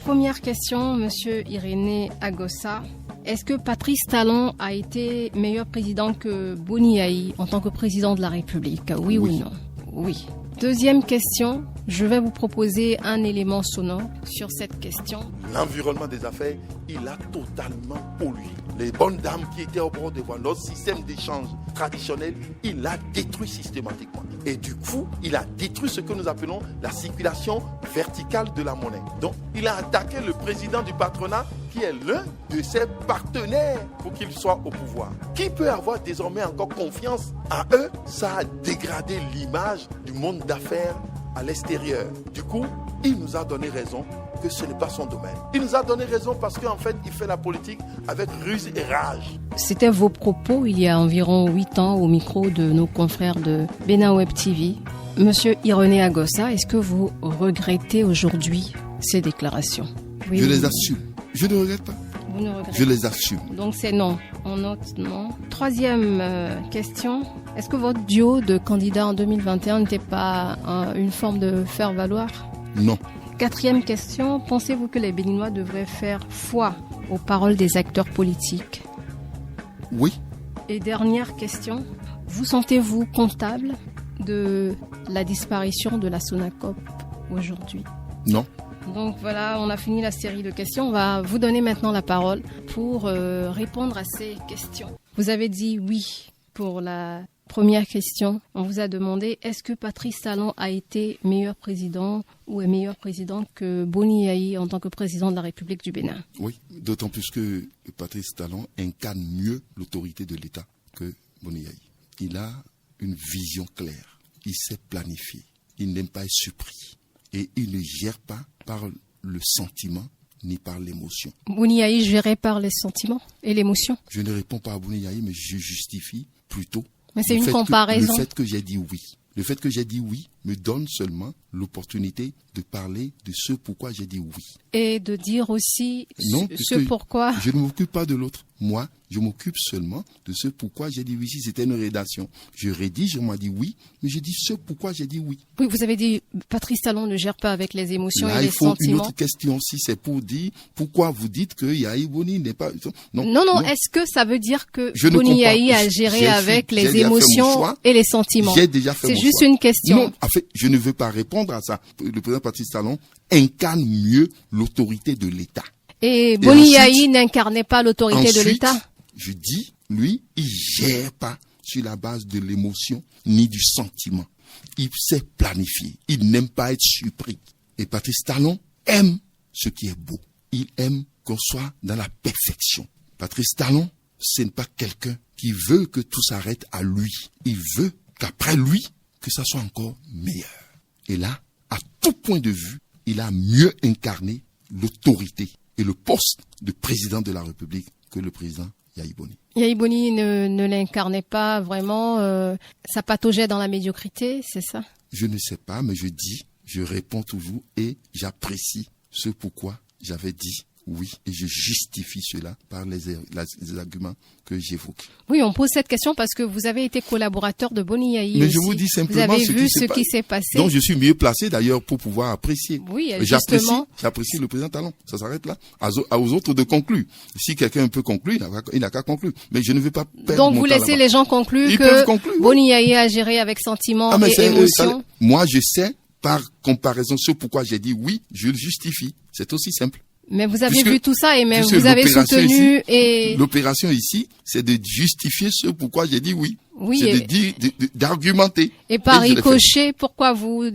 Première question, monsieur Irénée Agossa. Est-ce que Patrice Talon a été meilleur président que Boni Yayi en tant que président de la République? Oui ou non? Oui. Deuxième question, je vais vous proposer un élément sonore sur cette question. L'environnement des affaires, il a totalement pollué. Les bonnes dames qui étaient au bord de voie, notre système d'échange traditionnel, il l'a détruit systématiquement. Et du coup, il a détruit ce que nous appelons la circulation verticale de la monnaie. Donc, il a attaqué le président du patronat qui est l'un de ses partenaires pour qu'il soit au pouvoir. Qui peut avoir désormais encore confiance à eux? Ça a dégradé l'image du monde d'affaires à l'extérieur. Du coup, il nous a donné raison que ce n'est pas son domaine. Il nous a donné raison parce qu'en fait, il fait la politique avec ruse et rage. C'était vos propos il y a environ 8 ans au micro de nos confrères de Bénin Web TV. Monsieur Irénée Agossa, est-ce que vous regrettez aujourd'hui ces déclarations? Oui, je les assume. Je ne regrette pas. Vous ne regrettez pas? Je les assume. Donc c'est non. On note non. Troisième question. Est-ce que votre duo de candidats en 2021 n'était pas une forme de faire valoir? Non. Quatrième question. Pensez-vous que les Béninois devraient faire foi aux paroles des acteurs politiques? Oui. Et dernière question. Vous sentez-vous comptable de la disparition de la Sonacop aujourd'hui? Non. Donc voilà, on a fini la série de questions. On va vous donner maintenant la parole pour répondre à ces questions. Vous avez dit oui pour la première question. On vous a demandé est-ce que Patrice Talon a été meilleur président ou est meilleur président que Boni Yayi en tant que président de la République du Bénin? Oui, d'autant plus que Patrice Talon incarne mieux l'autorité de l'État que Boni Yayi. Il a une vision claire. Il sait planifier. Il n'aime pas être surpris. Et il ne gère pas par le sentiment ni par l'émotion. Bouni-Yahi géré par les sentiments et l'émotion. Je ne réponds pas à Bouni-Yahi, mais je justifie plutôt Mais c'est une comparaison. Le fait que j'ai dit oui. Le fait que j'ai dit oui me donne seulement l'opportunité de parler de ce pourquoi j'ai dit oui. Et de dire aussi Non, ce pourquoi. Je ne m'occupe pas de l'autre. Moi, je m'occupe seulement de ce pourquoi j'ai dit oui. Si c'était une rédaction, je rédige, on m'a dit oui, mais je dis ce pourquoi j'ai dit oui. Oui, vous avez dit Patrice Talon ne gère pas avec les émotions Là, et les il faut sentiments. une autre question. Si c'est pour dire pourquoi vous dites que Yahi Boni n'est pas... Non, est-ce que ça veut dire que Je ne Bouni-Yahi comprends pas. a géré J'ai avec déjà les fait mon émotions choix. et les sentiments? J'ai déjà fait C'est mon juste choix. une question. Non, en fait, je ne veux pas répondre à ça. Le président Patrice Talon incarne mieux l'autorité de l'État. Et Bouni-Yahi ensuite- n'incarnait pas l'autorité de Ensuite, l'État? Je dis, lui, il gère pas sur la base de l'émotion ni du sentiment. Il sait planifier. Il n'aime pas être surpris. Et Patrice Talon aime ce qui est beau. Il aime qu'on soit dans la perfection. Patrice Talon, ce n'est pas quelqu'un qui veut que tout s'arrête à lui. Il veut qu'après lui, que ça soit encore meilleur. Et là, à tout point de vue, il a mieux incarné l'autorité et le poste de président de la République que le président Yahi Boni. Yahi Boni ne l'incarnait pas vraiment, ça pataugeait dans la médiocrité, c'est ça? Je ne sais pas, mais je réponds toujours et j'apprécie ce pourquoi j'avais dit oui et je justifie cela par les arguments que j'évoque. Oui, on pose cette question parce que vous avez été collaborateur de Bouni-Yahi. Mais aussi. je vous dis simplement vous avez ce vu qui ce qui s'est passé. Donc je suis mieux placé d'ailleurs pour pouvoir apprécier. Oui, J'apprécie, justement. j'apprécie le président Talon. Ça s'arrête là. Aux autres de conclure. Si quelqu'un peut conclure, il n'a qu'à conclure. Mais je ne veux pas perdre Donc mon vous temps laissez là-bas. les gens conclure Ils peuvent que conclure, oui. Bouni-Yahi a géré avec sentiment Ah, mais et c'est, émotion. moi je sais par comparaison ce pourquoi j'ai dit oui, je le justifie. C'est aussi simple. Mais vous avez Puisque- vu tout ça et même puisque vous avez l'opération soutenu ici- et L'opération ici, c'est de justifier ce pourquoi j'ai dit oui. Oui, c'est et- de dire, d'argumenter. et par Et je l'ai fait. ricochet, pourquoi vous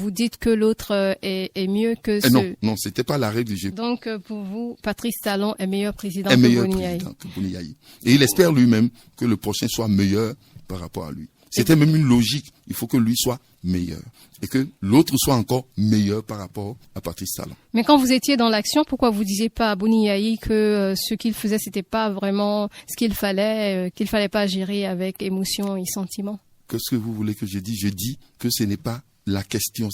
dites que l'autre est mieux que Eh ce... non, c'était pas la règle du jeu. Donc pour vous, Patrice Talon est meilleur président Un que meilleur Bouni-Yahi. président que Bouni-Yahi. Et il espère lui-même que le prochain soit meilleur par rapport à lui. C'était même une logique. Il faut que lui soit meilleur. Et que l'autre soit encore meilleur par rapport à Patrice Talon. Mais quand vous étiez dans l'action, pourquoi vous disiez pas à Bouni-Yahi que ce qu'il faisait, c'était pas vraiment ce qu'il fallait pas gérer avec émotion et sentiment? Qu'est-ce que vous voulez que je dise? Je dis que ce n'est pas la question.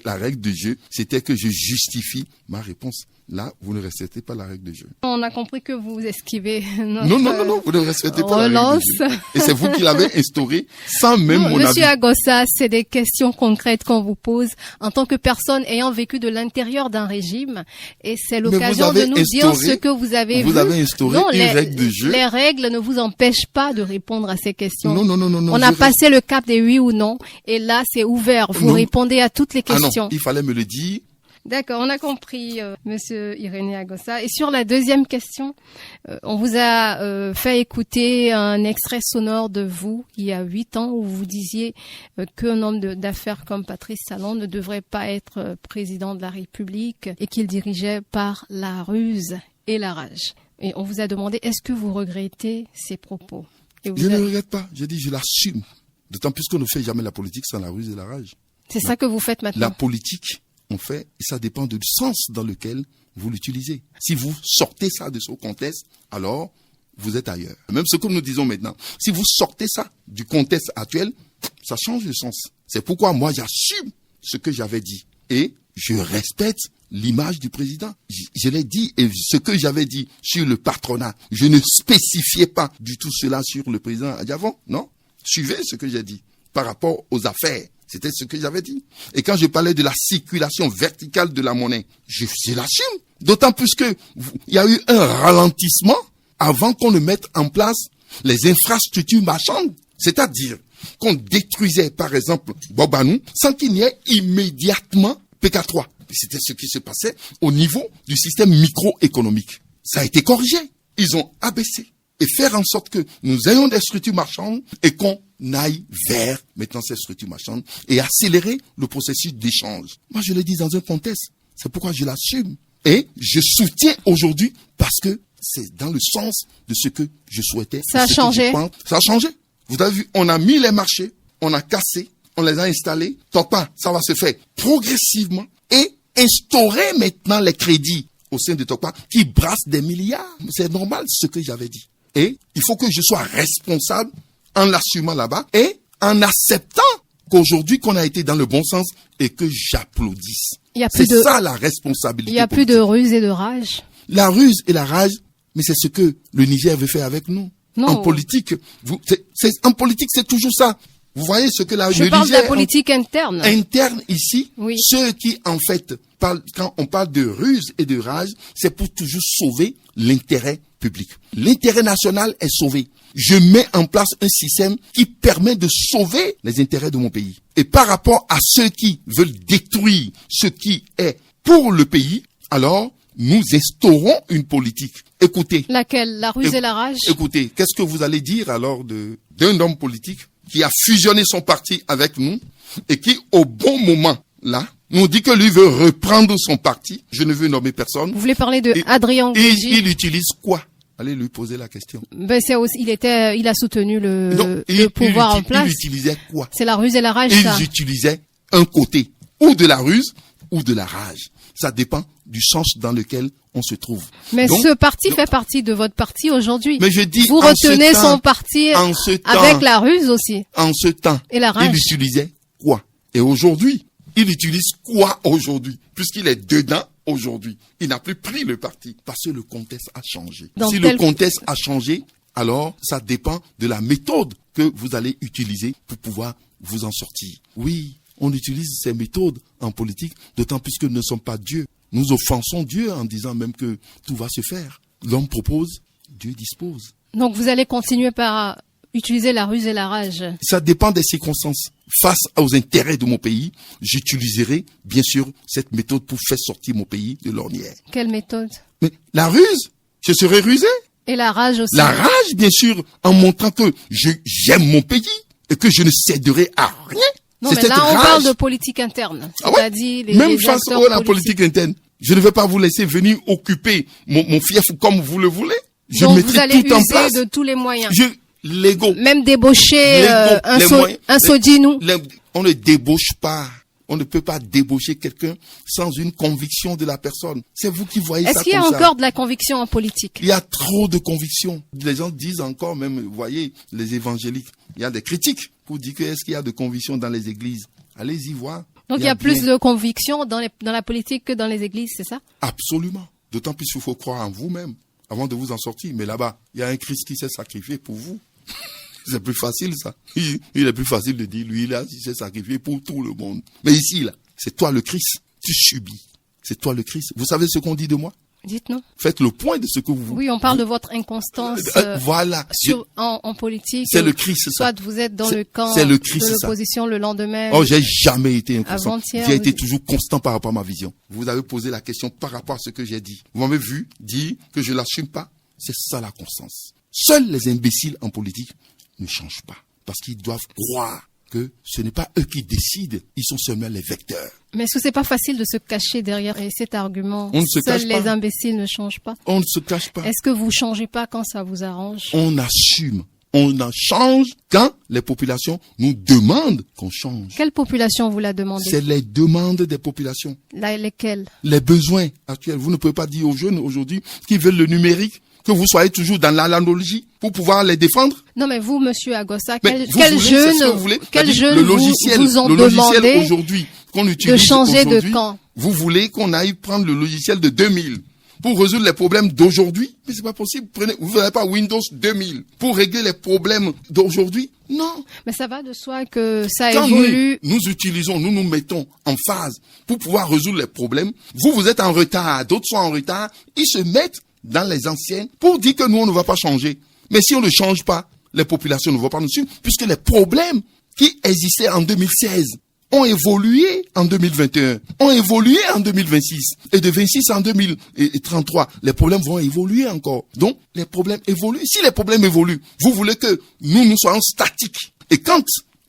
La règle du jeu, c'était que je justifie ma réponse. Là, vous ne respectez pas la règle du jeu. On a compris que vous esquivez notre Non, vous ne respectez pas la règle du jeu. relance. Et c'est vous qui l'avez instauré sans même Non, mon avis. Monsieur Agossa, c'est des questions concrètes qu'on vous pose en tant que personne ayant vécu de l'intérieur d'un régime. Et c'est l'occasion avez de nous dire instauré- ce que vous avez vu. Vous avez instauré Non, une règle de jeu. Les règles ne vous empêchent pas de répondre à ces questions. Non. On a passé le cap des oui ou non. Et là, c'est ouvert. Vous Non. répondez à toutes les Ah questions. non, il fallait me le dire. D'accord, on a compris, Monsieur Irénée Agossa. Et sur la deuxième question, on vous a fait écouter un extrait sonore de vous il y a 8 ans où vous disiez qu'un homme d'affaires comme Patrice Talon ne devrait pas être président de la République et qu'il dirigeait par la ruse et la rage. Et on vous a demandé, est-ce que vous regrettez ces propos? Et vous Je ne avez- regrette pas. Je dis, je l'assume. D'autant plus qu'on ne fait jamais la politique sans la ruse et la rage. C'est ça que vous faites maintenant. La politique, on fait, et ça dépend du sens dans lequel vous l'utilisez. Si vous sortez ça de son contexte, alors vous êtes ailleurs. Même ce que nous disons maintenant, si vous sortez ça du contexte actuel, ça change de sens. C'est pourquoi moi j'assume ce que j'avais dit. Et je respecte l'image du président. Je l'ai dit, et ce que j'avais dit sur le patronat, je ne spécifiais pas du tout cela sur le président Adjavon, non? Suivez ce que j'ai dit par rapport aux affaires. C'était ce que j'avais dit. Et quand je parlais de la circulation verticale de la monnaie, je l'assume. D'autant plus que il y a eu un ralentissement avant qu'on ne mette en place les infrastructures marchandes. C'est-à-dire qu'on détruisait, par exemple, Bobanou sans qu'il n'y ait immédiatement PK3. C'était ce qui se passait au niveau du système microéconomique. Ça a été corrigé. Ils ont abaissé et faire en sorte que nous ayons des structures marchandes et qu'on aille vers maintenant ces structures marchandes et accélérer le processus d'échange. Moi, je l'ai dit dans un contexte. C'est pourquoi je l'assume. Et je soutiens aujourd'hui parce que c'est dans le sens de ce que je souhaitais. Ça a changé. Ça a changé. Vous avez vu, on a mis les marchés, on a cassé, on les a installés. Tant pas, ça va se faire progressivement et instaurer maintenant les crédits au sein de Tokpa qui brasse des milliards. C'est normal ce que j'avais dit. Et il faut que je sois responsable en l'assumant là-bas et en acceptant qu'aujourd'hui qu'on a été dans le bon sens et que j'applaudisse. C'est ça la responsabilité. Il n'y a plus de ruse et de rage. La ruse et la rage, mais c'est ce que le Niger veut faire avec nous. Non. En politique, en politique, c'est toujours ça. Vous voyez ce que Je parle de la politique interne. Interne ici, oui. Ceux qui en fait parlent, quand on parle de ruse et de rage, c'est pour toujours sauver l'intérêt public. L'intérêt national est sauvé. Je mets en place un système qui permet de sauver les intérêts de mon pays. Et par rapport à ceux qui veulent détruire ce qui est pour le pays, alors nous instaurons une politique. Écoutez. Laquelle? La ruse et la rage? Écoutez, qu'est-ce que vous allez dire alors d'un homme politique qui a fusionné son parti avec nous et qui, au bon moment, là, nous dit que lui veut reprendre son parti. Je ne veux nommer personne. Vous voulez parler de Adrien Gouji? Il utilise quoi? Allez lui poser la question. Ben il a soutenu le pouvoir en place. Il utilisait quoi? C'est la ruse et la rage, ça. Ils utilisaient un côté, ou de la ruse, ou de la rage. Ça dépend du sens dans lequel on se trouve. Mais ce parti fait partie de votre parti aujourd'hui. Mais je dis, vous retenez son parti avec la ruse aussi. En ce temps, et la rage. Il utilisait quoi? Et aujourd'hui, il utilise quoi aujourd'hui? Puisqu'il est dedans aujourd'hui. Il n'a plus pris le parti parce que le contexte a changé. Si le contexte a changé, alors ça dépend de la méthode que vous allez utiliser pour pouvoir vous en sortir. Oui, on utilise ces méthodes en politique, d'autant plus que nous ne sommes pas Dieu. Nous offensons Dieu en disant même que tout va se faire. L'homme propose, Dieu dispose. Donc vous allez continuer par utiliser la ruse et la rage. Ça dépend des circonstances. Face aux intérêts de mon pays, j'utiliserai bien sûr cette méthode pour faire sortir mon pays de l'ornière. Quelle méthode? Mais la ruse, je serai rusé. Et la rage aussi. La rage, bien sûr, en montrant que j'aime mon pays et que je ne céderai à rien. Non, mais là, on parle de politique interne. C'est-à-dire même face à la politique interne, je ne vais pas vous laisser venir occuper mon fief comme vous le voulez. Je donc mettrai vous allez tout en place. user de tous les moyens. L'ego. Même débaucher un Sodinou. On ne débauche pas. On ne peut pas débaucher quelqu'un sans une conviction de la personne. C'est vous qui voyez ça comme ça. Est-ce qu'il y a encore de la conviction en politique? Il y a trop de conviction. Les gens disent encore, même, vous voyez, les évangéliques, il y a des critiques pour dire que est-ce qu'il y a de conviction dans les églises? Allez-y voir. Donc il y a plus de conviction dans la politique que dans les églises, c'est ça? Absolument. D'autant plus qu'il faut croire en vous-même avant de vous en sortir. Mais là-bas, il y a un Christ qui s'est sacrifié pour vous. C'est plus facile, ça. Il est plus facile de dire, lui, là, il s'est sacrifié pour tout le monde. Mais ici, là, c'est toi le Christ. Tu subis. C'est toi le Christ. Vous savez ce qu'on dit de moi? Dites-nous. Faites le point de ce que vous... Oui, on parle de votre inconstance voilà. En politique. C'est le Christ, ça. Soit vous êtes dans le camp le Christ, de l'opposition le lendemain. Oh, j'ai jamais été inconstant. J'ai été toujours constant par rapport à ma vision. Vous avez posé la question par rapport à ce que j'ai dit. Vous m'avez vu dire que je l'assume pas. C'est ça la constance. Seuls les imbéciles en politique ne changent pas. Parce qu'ils doivent croire que ce n'est pas eux qui décident, ils sont seulement les vecteurs. Mais est-ce que c'est pas facile de se cacher derrière cet argument? On ne se cache pas. Seuls les imbéciles ne changent pas. On ne se cache pas. Est-ce que vous changez pas quand ça vous arrange? On assume. On en change quand les populations nous demandent qu'on change. Quelle population vous la demandez? C'est les demandes des populations. Lesquelles? Les besoins actuels. Vous ne pouvez pas dire aux jeunes aujourd'hui qui veulent le numérique que vous soyez toujours dans l'analogie pour pouvoir les défendre. Non, mais vous, monsieur Agossa, quel jeune vous ont demandé aujourd'hui qu'on utilise de changer de camp? Vous voulez qu'on aille prendre le logiciel de 2000 pour résoudre les problèmes d'aujourd'hui? Mais c'est pas possible. Vous n'avez pas Windows 2000 pour régler les problèmes d'aujourd'hui? Non. Mais ça va de soi que ça évolue. Nous nous mettons en phase pour pouvoir résoudre les problèmes. Vous êtes en retard, d'autres sont en retard. Ils se mettent dans les anciennes pour dire que nous, on ne va pas changer. Mais si on ne change pas, les populations ne vont pas nous suivre, puisque les problèmes qui existaient en 2016 ont évolué en 2021, ont évolué en 2026, et de 26 en 2033, les problèmes vont évoluer encore. Donc, les problèmes évoluent. Si les problèmes évoluent, vous voulez que nous soyons statiques. Et quand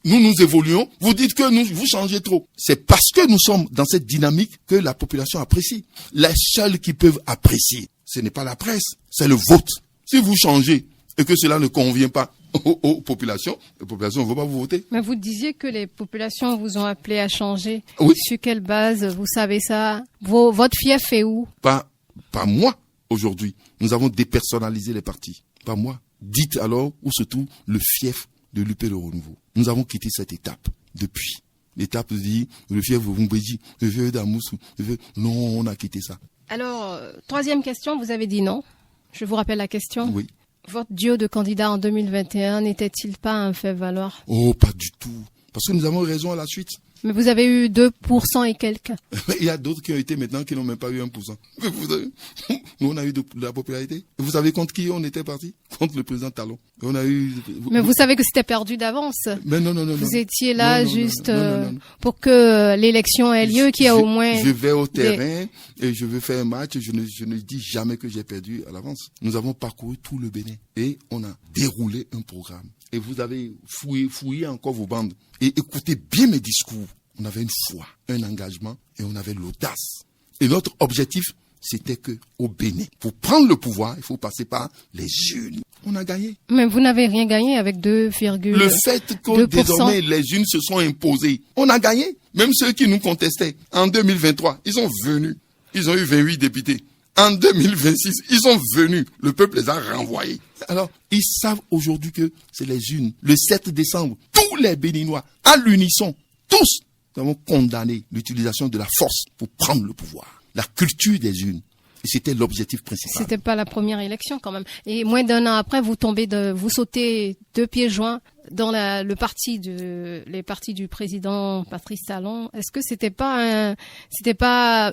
nous évoluons, vous dites que vous changez trop. C'est parce que nous sommes dans cette dynamique que la population apprécie. Les seuls qui peuvent apprécier, ce n'est pas la presse, c'est le vote. Si vous changez et que cela ne convient pas aux populations, les populations ne vont pas vous voter. Mais vous disiez que les populations vous ont appelé à changer. Oui. Sur quelle base vous savez ça? Votre fief est où? Pas Pas moi, aujourd'hui. Nous avons dépersonnalisé les partis. Pas moi. Dites alors où se trouve le fief de l'UP Le Renouveau. Nous avons quitté cette étape depuis. L'étape dit le fief de Vumbéji, le fief d'Amoussou. Non, on a quitté ça. Alors, troisième question, vous avez dit non. Je vous rappelle la question. Oui. Votre duo de candidats en 2021 n'était-il pas un fait valoir? Oh, pas du tout. Parce que nous avons raison à la suite. Mais vous avez eu 2% et quelques. Il y a d'autres qui ont été maintenant qui n'ont même pas eu 1%. Mais vous savez, nous, on a eu de la popularité. Vous savez contre qui on était parti? Contre le président Talon. On a eu... Mais vous savez que c'était perdu d'avance. Mais non. Vous étiez là pour que l'élection ait lieu, qu'il y a au moins... Je vais au terrain et je veux faire un match. Je ne dis jamais que j'ai perdu à l'avance. Nous avons parcouru tout le Bénin et on a déroulé un programme. Et vous avez fouillé encore vos bandes. Et écoutez bien mes discours. On avait une foi, un engagement et on avait l'audace. Et notre objectif, c'était que au Bénin, pour prendre le pouvoir, il faut passer par les urnes. On a gagné. Mais vous n'avez rien gagné avec 2,2%. Le fait que désormais les urnes se sont imposées, on a gagné. Même ceux qui nous contestaient en 2023, ils sont venus. Ils ont eu 28 députés. En 2026, ils sont venus. Le peuple les a renvoyés. Alors, ils savent aujourd'hui que c'est les urnes. Le 7 décembre, tous les Béninois, à l'unisson, tous, nous avons condamné l'utilisation de la force pour prendre le pouvoir. La culture des urnes. Et c'était l'objectif principal. C'était pas la première élection quand même. Et moins d'un an après, vous sautez 2 pieds joints dans les partis du président Patrice Talon. Est-ce que c'était pas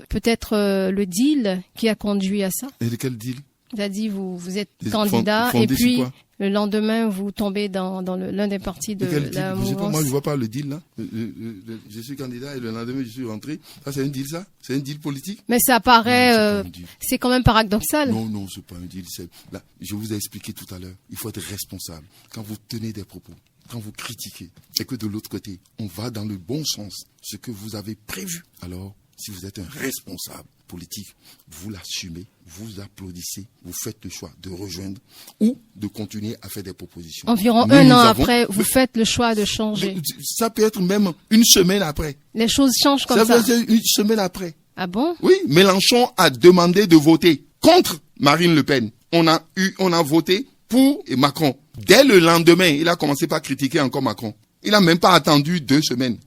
peut-être le deal qui a conduit à ça? Et de quel deal? Il a dit vous êtes candidat et puis le lendemain vous tombez dans l'un des partis de la mouvance. Moi je vois pas le deal là. Je suis candidat et le lendemain je suis rentré. Ça c'est un deal ça? C'est un deal politique? Mais ça paraît c'est quand même paradoxal. Non, c'est pas un deal. Là, je vous ai expliqué tout à l'heure. Il faut être responsable. Quand vous tenez des propos, quand vous critiquez et que de l'autre côté on va dans le bon sens, ce que vous avez prévu, alors si vous êtes un responsable politique, vous l'assumez, vous applaudissez, vous faites le choix de rejoindre ou de continuer à faire des propositions. Environ un an après, vous faites le choix de changer. Ça peut être même une semaine après. Les choses changent comme ça. Ça peut être une semaine après. Ah bon? Oui, Mélenchon a demandé de voter contre Marine Le Pen. On a voté pour Macron. Dès le lendemain, il a commencé par critiquer encore Macron. Il n'a même pas attendu 2 semaines.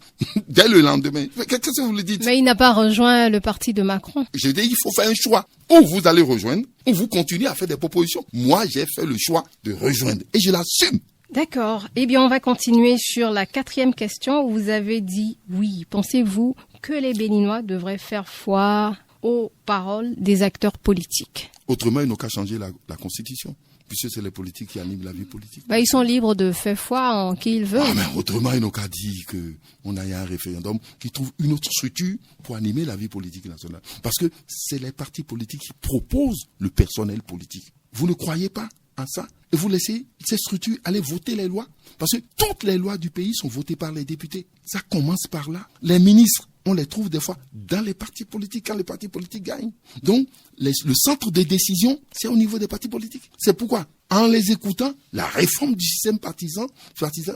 Dès le lendemain. Qu'est-ce que vous le dites? Mais il n'a pas rejoint le parti de Macron. Je dis, il faut faire un choix. Ou vous allez rejoindre, ou vous continuez à faire des propositions. Moi, j'ai fait le choix de rejoindre. Et je l'assume. D'accord. Eh bien, on va continuer sur la 4e question où vous avez dit oui. Pensez-vous que les Béninois devraient faire foi aux paroles des acteurs politiques? Autrement, ils n'ont qu'à changer la Constitution. Puisque c'est les politiques qui animent la vie politique. Ils sont libres de faire foi en qui ils veulent. Mais autrement, ils n'ont qu'à dire qu'on aille à un référendum qui trouve une autre structure pour animer la vie politique nationale. Parce que c'est les partis politiques qui proposent le personnel politique. Vous ne croyez pas à ça? Et vous laissez ces structures aller voter les lois? Parce que toutes les lois du pays sont votées par les députés. Ça commence par là. Les ministres, on les trouve des fois dans les partis politiques quand les partis politiques gagnent. Donc, le centre de décision, c'est au niveau des partis politiques. C'est pourquoi, en les écoutant, la réforme du système partisan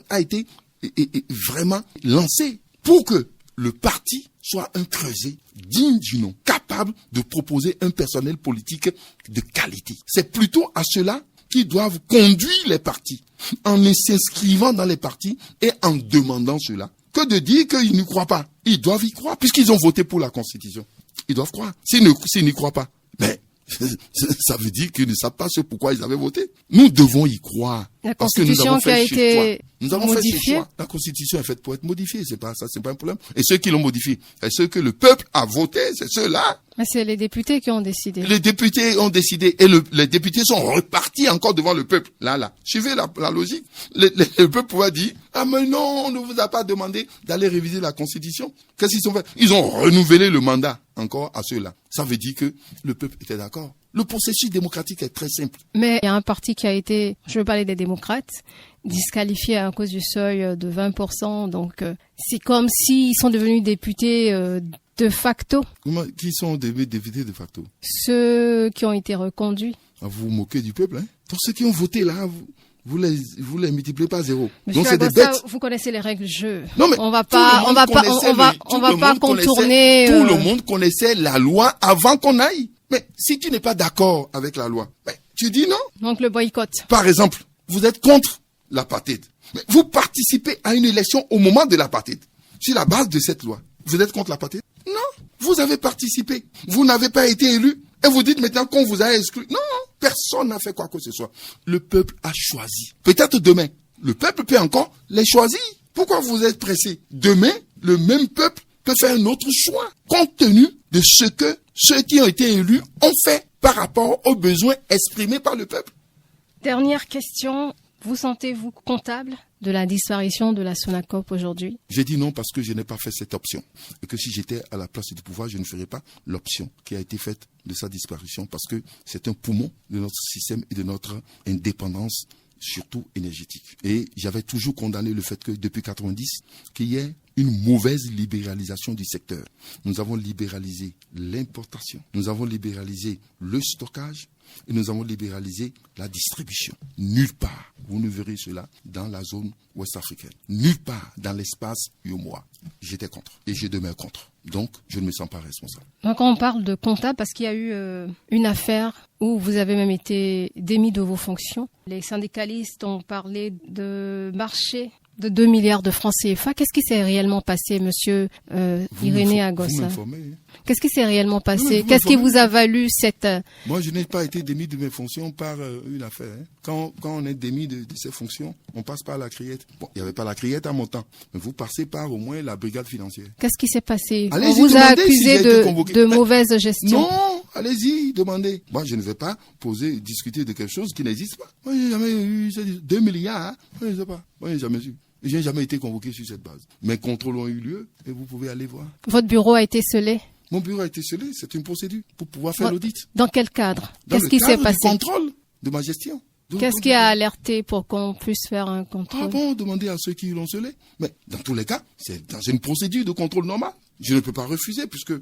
a été vraiment lancée pour que le parti soit un creuset digne du nom, capable de proposer un personnel politique de qualité. C'est plutôt à cela qui doivent conduire les partis, en s'inscrivant dans les partis et en demandant cela, que de dire qu'ils n'y croient pas. Ils doivent y croire, puisqu'ils ont voté pour la Constitution. Ils doivent croire. S'ils n'y croient pas, mais ça veut dire qu'ils ne savent pas ce pourquoi ils avaient voté. Nous devons y croire. La Constitution qui a été modifiée. La Constitution est faite pour être modifiée, c'est pas un problème. Et ceux qui l'ont modifiée, et ceux que le peuple a voté, c'est ceux-là. Mais c'est les députés qui ont décidé. Les députés ont décidé et les députés sont repartis encore devant le peuple. Là. Suivez la logique. Le peuple pourrait dire, ah mais non, on ne vous a pas demandé d'aller réviser la Constitution. Qu'est-ce qu'ils ont fait? Ils ont renouvelé le mandat encore à ceux-là. Ça veut dire que le peuple était d'accord. Le processus démocratique est très simple. Mais il y a un parti qui a été, je veux parler des démocrates, disqualifié à cause du seuil de 20%. Donc, c'est comme s'ils sont devenus députés de facto. Qui sont devenus députés de facto? Ceux qui ont été reconduits. Vous vous moquez du peuple, hein? Donc, ceux qui ont voté là, vous les multipliez par 0. Monsieur Donc c'est des bêtes. Vous connaissez les règles du jeu. Non, mais on va pas contourner. Tout le monde connaissait la loi avant qu'on aille. Mais si tu n'es pas d'accord avec la loi, tu dis non. Donc le boycott. Par exemple, vous êtes contre l'apartheid. Mais vous participez à une élection au moment de l'apartheid. Sur la base de cette loi, vous êtes contre l'apartheid? Non. Vous avez participé. Vous n'avez pas été élu. Et vous dites maintenant qu'on vous a exclu. Non, personne n'a fait quoi que ce soit. Le peuple a choisi. Peut-être demain, le peuple peut encore les choisir. Pourquoi vous êtes pressé? Demain, le même peuple peut faire un autre choix, compte tenu de ce que ceux qui ont été élus ont fait par rapport aux besoins exprimés par le peuple. Dernière question. Vous sentez-vous comptable de la disparition de la SONACOP aujourd'hui? J'ai dit non parce que je n'ai pas fait cette option. Et que si j'étais à la place du pouvoir, je ne ferais pas l'option qui a été faite de sa disparition parce que c'est un poumon de notre système et de notre indépendance, surtout énergétique. Et j'avais toujours condamné le fait que depuis 90, qu'il y ait une mauvaise libéralisation du secteur. Nous avons libéralisé l'importation, nous avons libéralisé le stockage et nous avons libéralisé la distribution. Nulle part, vous ne verrez cela dans la zone ouest-africaine. Nulle part dans l'espace UEMOA. J'étais contre et je demeure contre. Donc, je ne me sens pas responsable. Donc, on parle de comptable parce qu'il y a eu une affaire où vous avez même été démis de vos fonctions. Les syndicalistes ont parlé de marché de 2 milliards de francs CFA. Qu'est-ce qui s'est réellement passé, monsieur Irénée Agossa? Vous m'informez, hein? Qu'est-ce qui s'est réellement passé? Qu'est-ce qui vous a valu cette... Moi, je n'ai pas été démis de mes fonctions par une affaire. Hein. Quand on est démis de ses fonctions, on passe par la criette. Bon, il n'y avait pas la criette à mon temps, mais vous passez par au moins la brigade financière. Qu'est-ce qui s'est passé? Allez-y, on vous a accusé si de mauvaise gestion. Non, allez-y, demandez. Moi, je ne vais pas discuter de quelque chose qui n'existe pas. Moi, je n'ai jamais eu 2 milliards. Hein. Moi, je ne sais pas. Moi, je n'ai jamais eu. Je n'ai jamais été convoqué sur cette base. Mes contrôles ont eu lieu et vous pouvez aller voir. Votre bureau a été scellé? Mon bureau a été scellé, c'est une procédure pour pouvoir faire l'audit. Dans quel cadre? Qu'est-ce qui s'est passé? Dans le contrôle de ma gestion. Qu'est-ce qui a alerté pour qu'on puisse faire un contrôle? Ah bon, demandez à ceux qui l'ont scellé. Mais dans tous les cas, c'est dans une procédure de contrôle normale. Je ne peux pas refuser puisque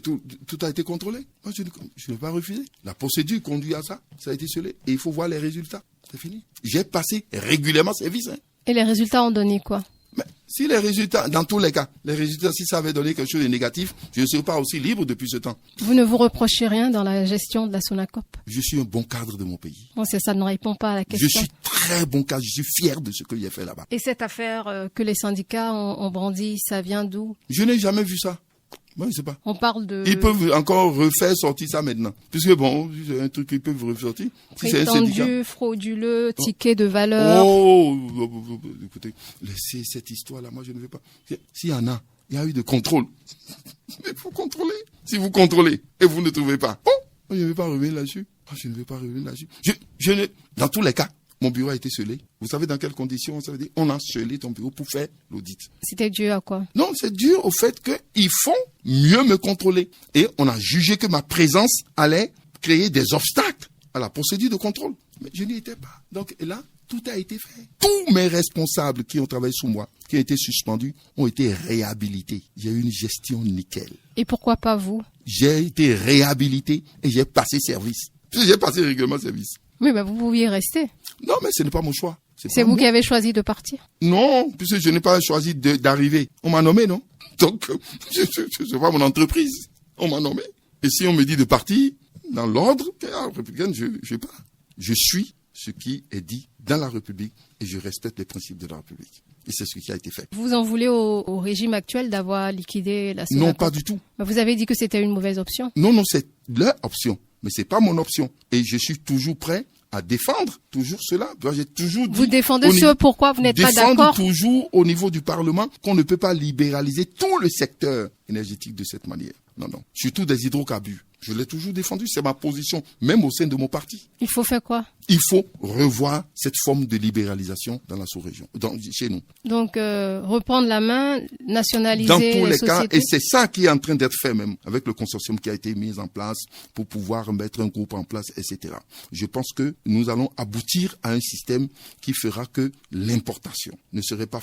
tout a été contrôlé. Moi, je ne peux pas refuser. La procédure conduit à ça. Ça a été scellé et il faut voir les résultats. C'est fini. J'ai passé régulièrement service. Hein. Et les résultats ont donné quoi? Mais si les résultats, dans tous les cas, les résultats, si ça avait donné quelque chose de négatif, je ne serais pas aussi libre depuis ce temps. Vous ne vous reprochez rien dans la gestion de la SONACOP? Je suis un bon cadre de mon pays. Bon, ça ne répond pas à la question. Je suis très bon cadre, je suis fier de ce que j'ai fait là-bas. Et cette affaire que les syndicats ont brandie, ça vient d'où? Je n'ai jamais vu ça. Moi, je sais pas. On parle de... Ils peuvent encore refaire sortir ça maintenant. Puisque bon, c'est un truc qu'ils peuvent ressortir. Si c'est un syndicat. Frauduleux, ticket de valeur. Oh, écoutez, laissez cette histoire-là, moi je ne veux pas. S'il y en a, il y a eu de contrôle. Mais il faut contrôler. Si vous contrôlez et vous ne trouvez pas, je ne vais pas revenir là-dessus. Je ne vais pas revenir là-dessus. Dans tous les cas, mon bureau a été scellé. Vous savez dans quelles conditions ça veut dire? On a scellé ton bureau pour faire l'audit. C'était dû à quoi? Non, c'est dû au fait qu'ils font mieux me contrôler. Et on a jugé que ma présence allait créer des obstacles à la procédure de contrôle. Mais je n'y étais pas. Donc là, tout a été fait. Tous mes responsables qui ont travaillé sous moi, qui ont été suspendus, ont été réhabilités. J'ai eu une gestion nickel. Et pourquoi pas vous? J'ai été réhabilité et j'ai passé service. J'ai passé régulièrement service. Oui, mais vous pouviez rester. Non, mais ce n'est pas mon choix. C'est vous qui avez choisi de partir? Non, puisque je n'ai pas choisi d'arriver. On m'a nommé, non? Donc, je vois mon entreprise. On m'a nommé. Et si on me dit de partir, dans l'ordre républicain, je pars. Je suis ce qui est dit dans la République et je respecte les principes de la République. Et c'est ce qui a été fait. Vous en voulez au régime actuel d'avoir liquidé la SONACOP? Non, pas du tout. Vous avez dit que c'était une mauvaise option? Non, c'est leur option. Mais c'est pas mon option. Et je suis toujours prêt à défendre toujours cela. J'ai toujours dit... Vous défendez ce pourquoi vous n'êtes pas d'accord? Défendre toujours au niveau du Parlement qu'on ne peut pas libéraliser tout le secteur énergétique de cette manière. Non. Surtout des hydrocarbures. Je l'ai toujours défendu. C'est ma position, même au sein de mon parti. Il faut faire quoi? Il faut revoir cette forme de libéralisation dans la sous-région, chez nous. Donc, reprendre la main, nationaliser dans tous les sociétés. cas, et c'est ça qui est en train d'être fait même, avec le consortium qui a été mis en place pour pouvoir mettre un groupe en place, etc. Je pense que nous allons aboutir à un système qui fera que l'importation ne serait pas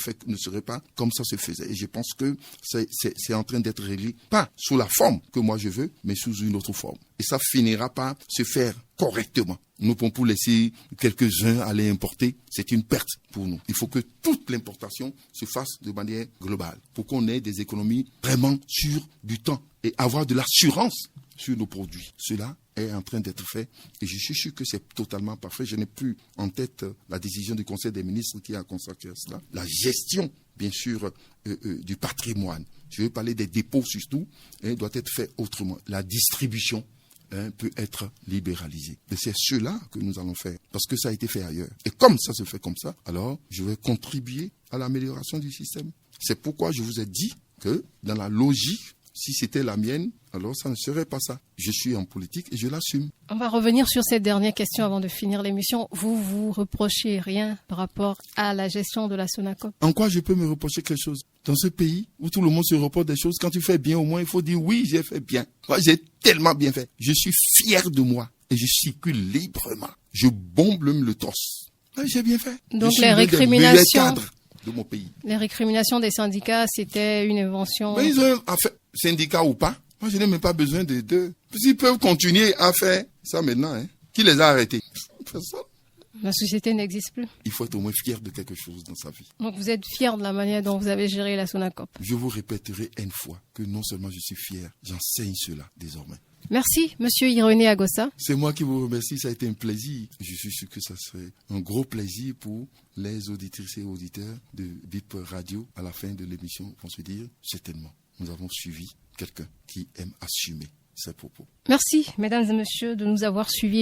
comme ça se faisait. Et je pense que c'est en train d'être réglé, pas sous la forme que moi je veux, mais sous une autre forme. Et ça finira par se faire correctement. Nous pouvons pour laisser quelques-uns aller importer, c'est une perte pour nous. Il faut que toute l'importation se fasse de manière globale pour qu'on ait des économies vraiment sur du temps et avoir de l'assurance sur nos produits. Cela est en train d'être fait et je suis sûr que c'est totalement parfait. Je n'ai plus en tête la décision du Conseil des ministres qui a consacré cela. La gestion, bien sûr, du patrimoine. Je veux parler des dépôts surtout, doit être fait autrement. La distribution peut être libéralisée. Et c'est cela que nous allons faire, parce que ça a été fait ailleurs. Et comme ça se fait comme ça, alors je vais contribuer à l'amélioration du système. C'est pourquoi je vous ai dit que dans la logique, si c'était la mienne, alors ça ne serait pas ça. Je suis en politique et je l'assume. On va revenir sur cette dernière question avant de finir l'émission. Vous reprochez rien par rapport à la gestion de la Sonacop? En quoi je peux me reprocher quelque chose? Dans ce pays où tout le monde se reproche des choses, quand tu fais bien, au moins il faut dire oui, j'ai fait bien. Moi, j'ai tellement bien fait. Je suis fier de moi et je circule librement. Je bombe le torse. J'ai bien fait. Donc les récriminations de mon pays. Les récriminations des syndicats, c'était une invention. Mais ils ont fait, syndicats ou pas, moi je n'ai même pas besoin de deux. S'ils peuvent continuer à faire ça maintenant, qui les a arrêtés? Personne. La société n'existe plus. Il faut être au moins fier de quelque chose dans sa vie. Donc vous êtes fier de la manière dont vous avez géré la Sonacop? Je vous répéterai une fois que non seulement je suis fier, j'enseigne cela désormais. Merci, Monsieur Irénée Agossa. C'est moi qui vous remercie, ça a été un plaisir. Je suis sûr que ça serait un gros plaisir pour les auditrices et auditeurs de BIP Radio. À la fin de l'émission, vont se dire, certainement, nous avons suivi quelqu'un qui aime assumer ses propos. Merci, mesdames et messieurs, de nous avoir suivis.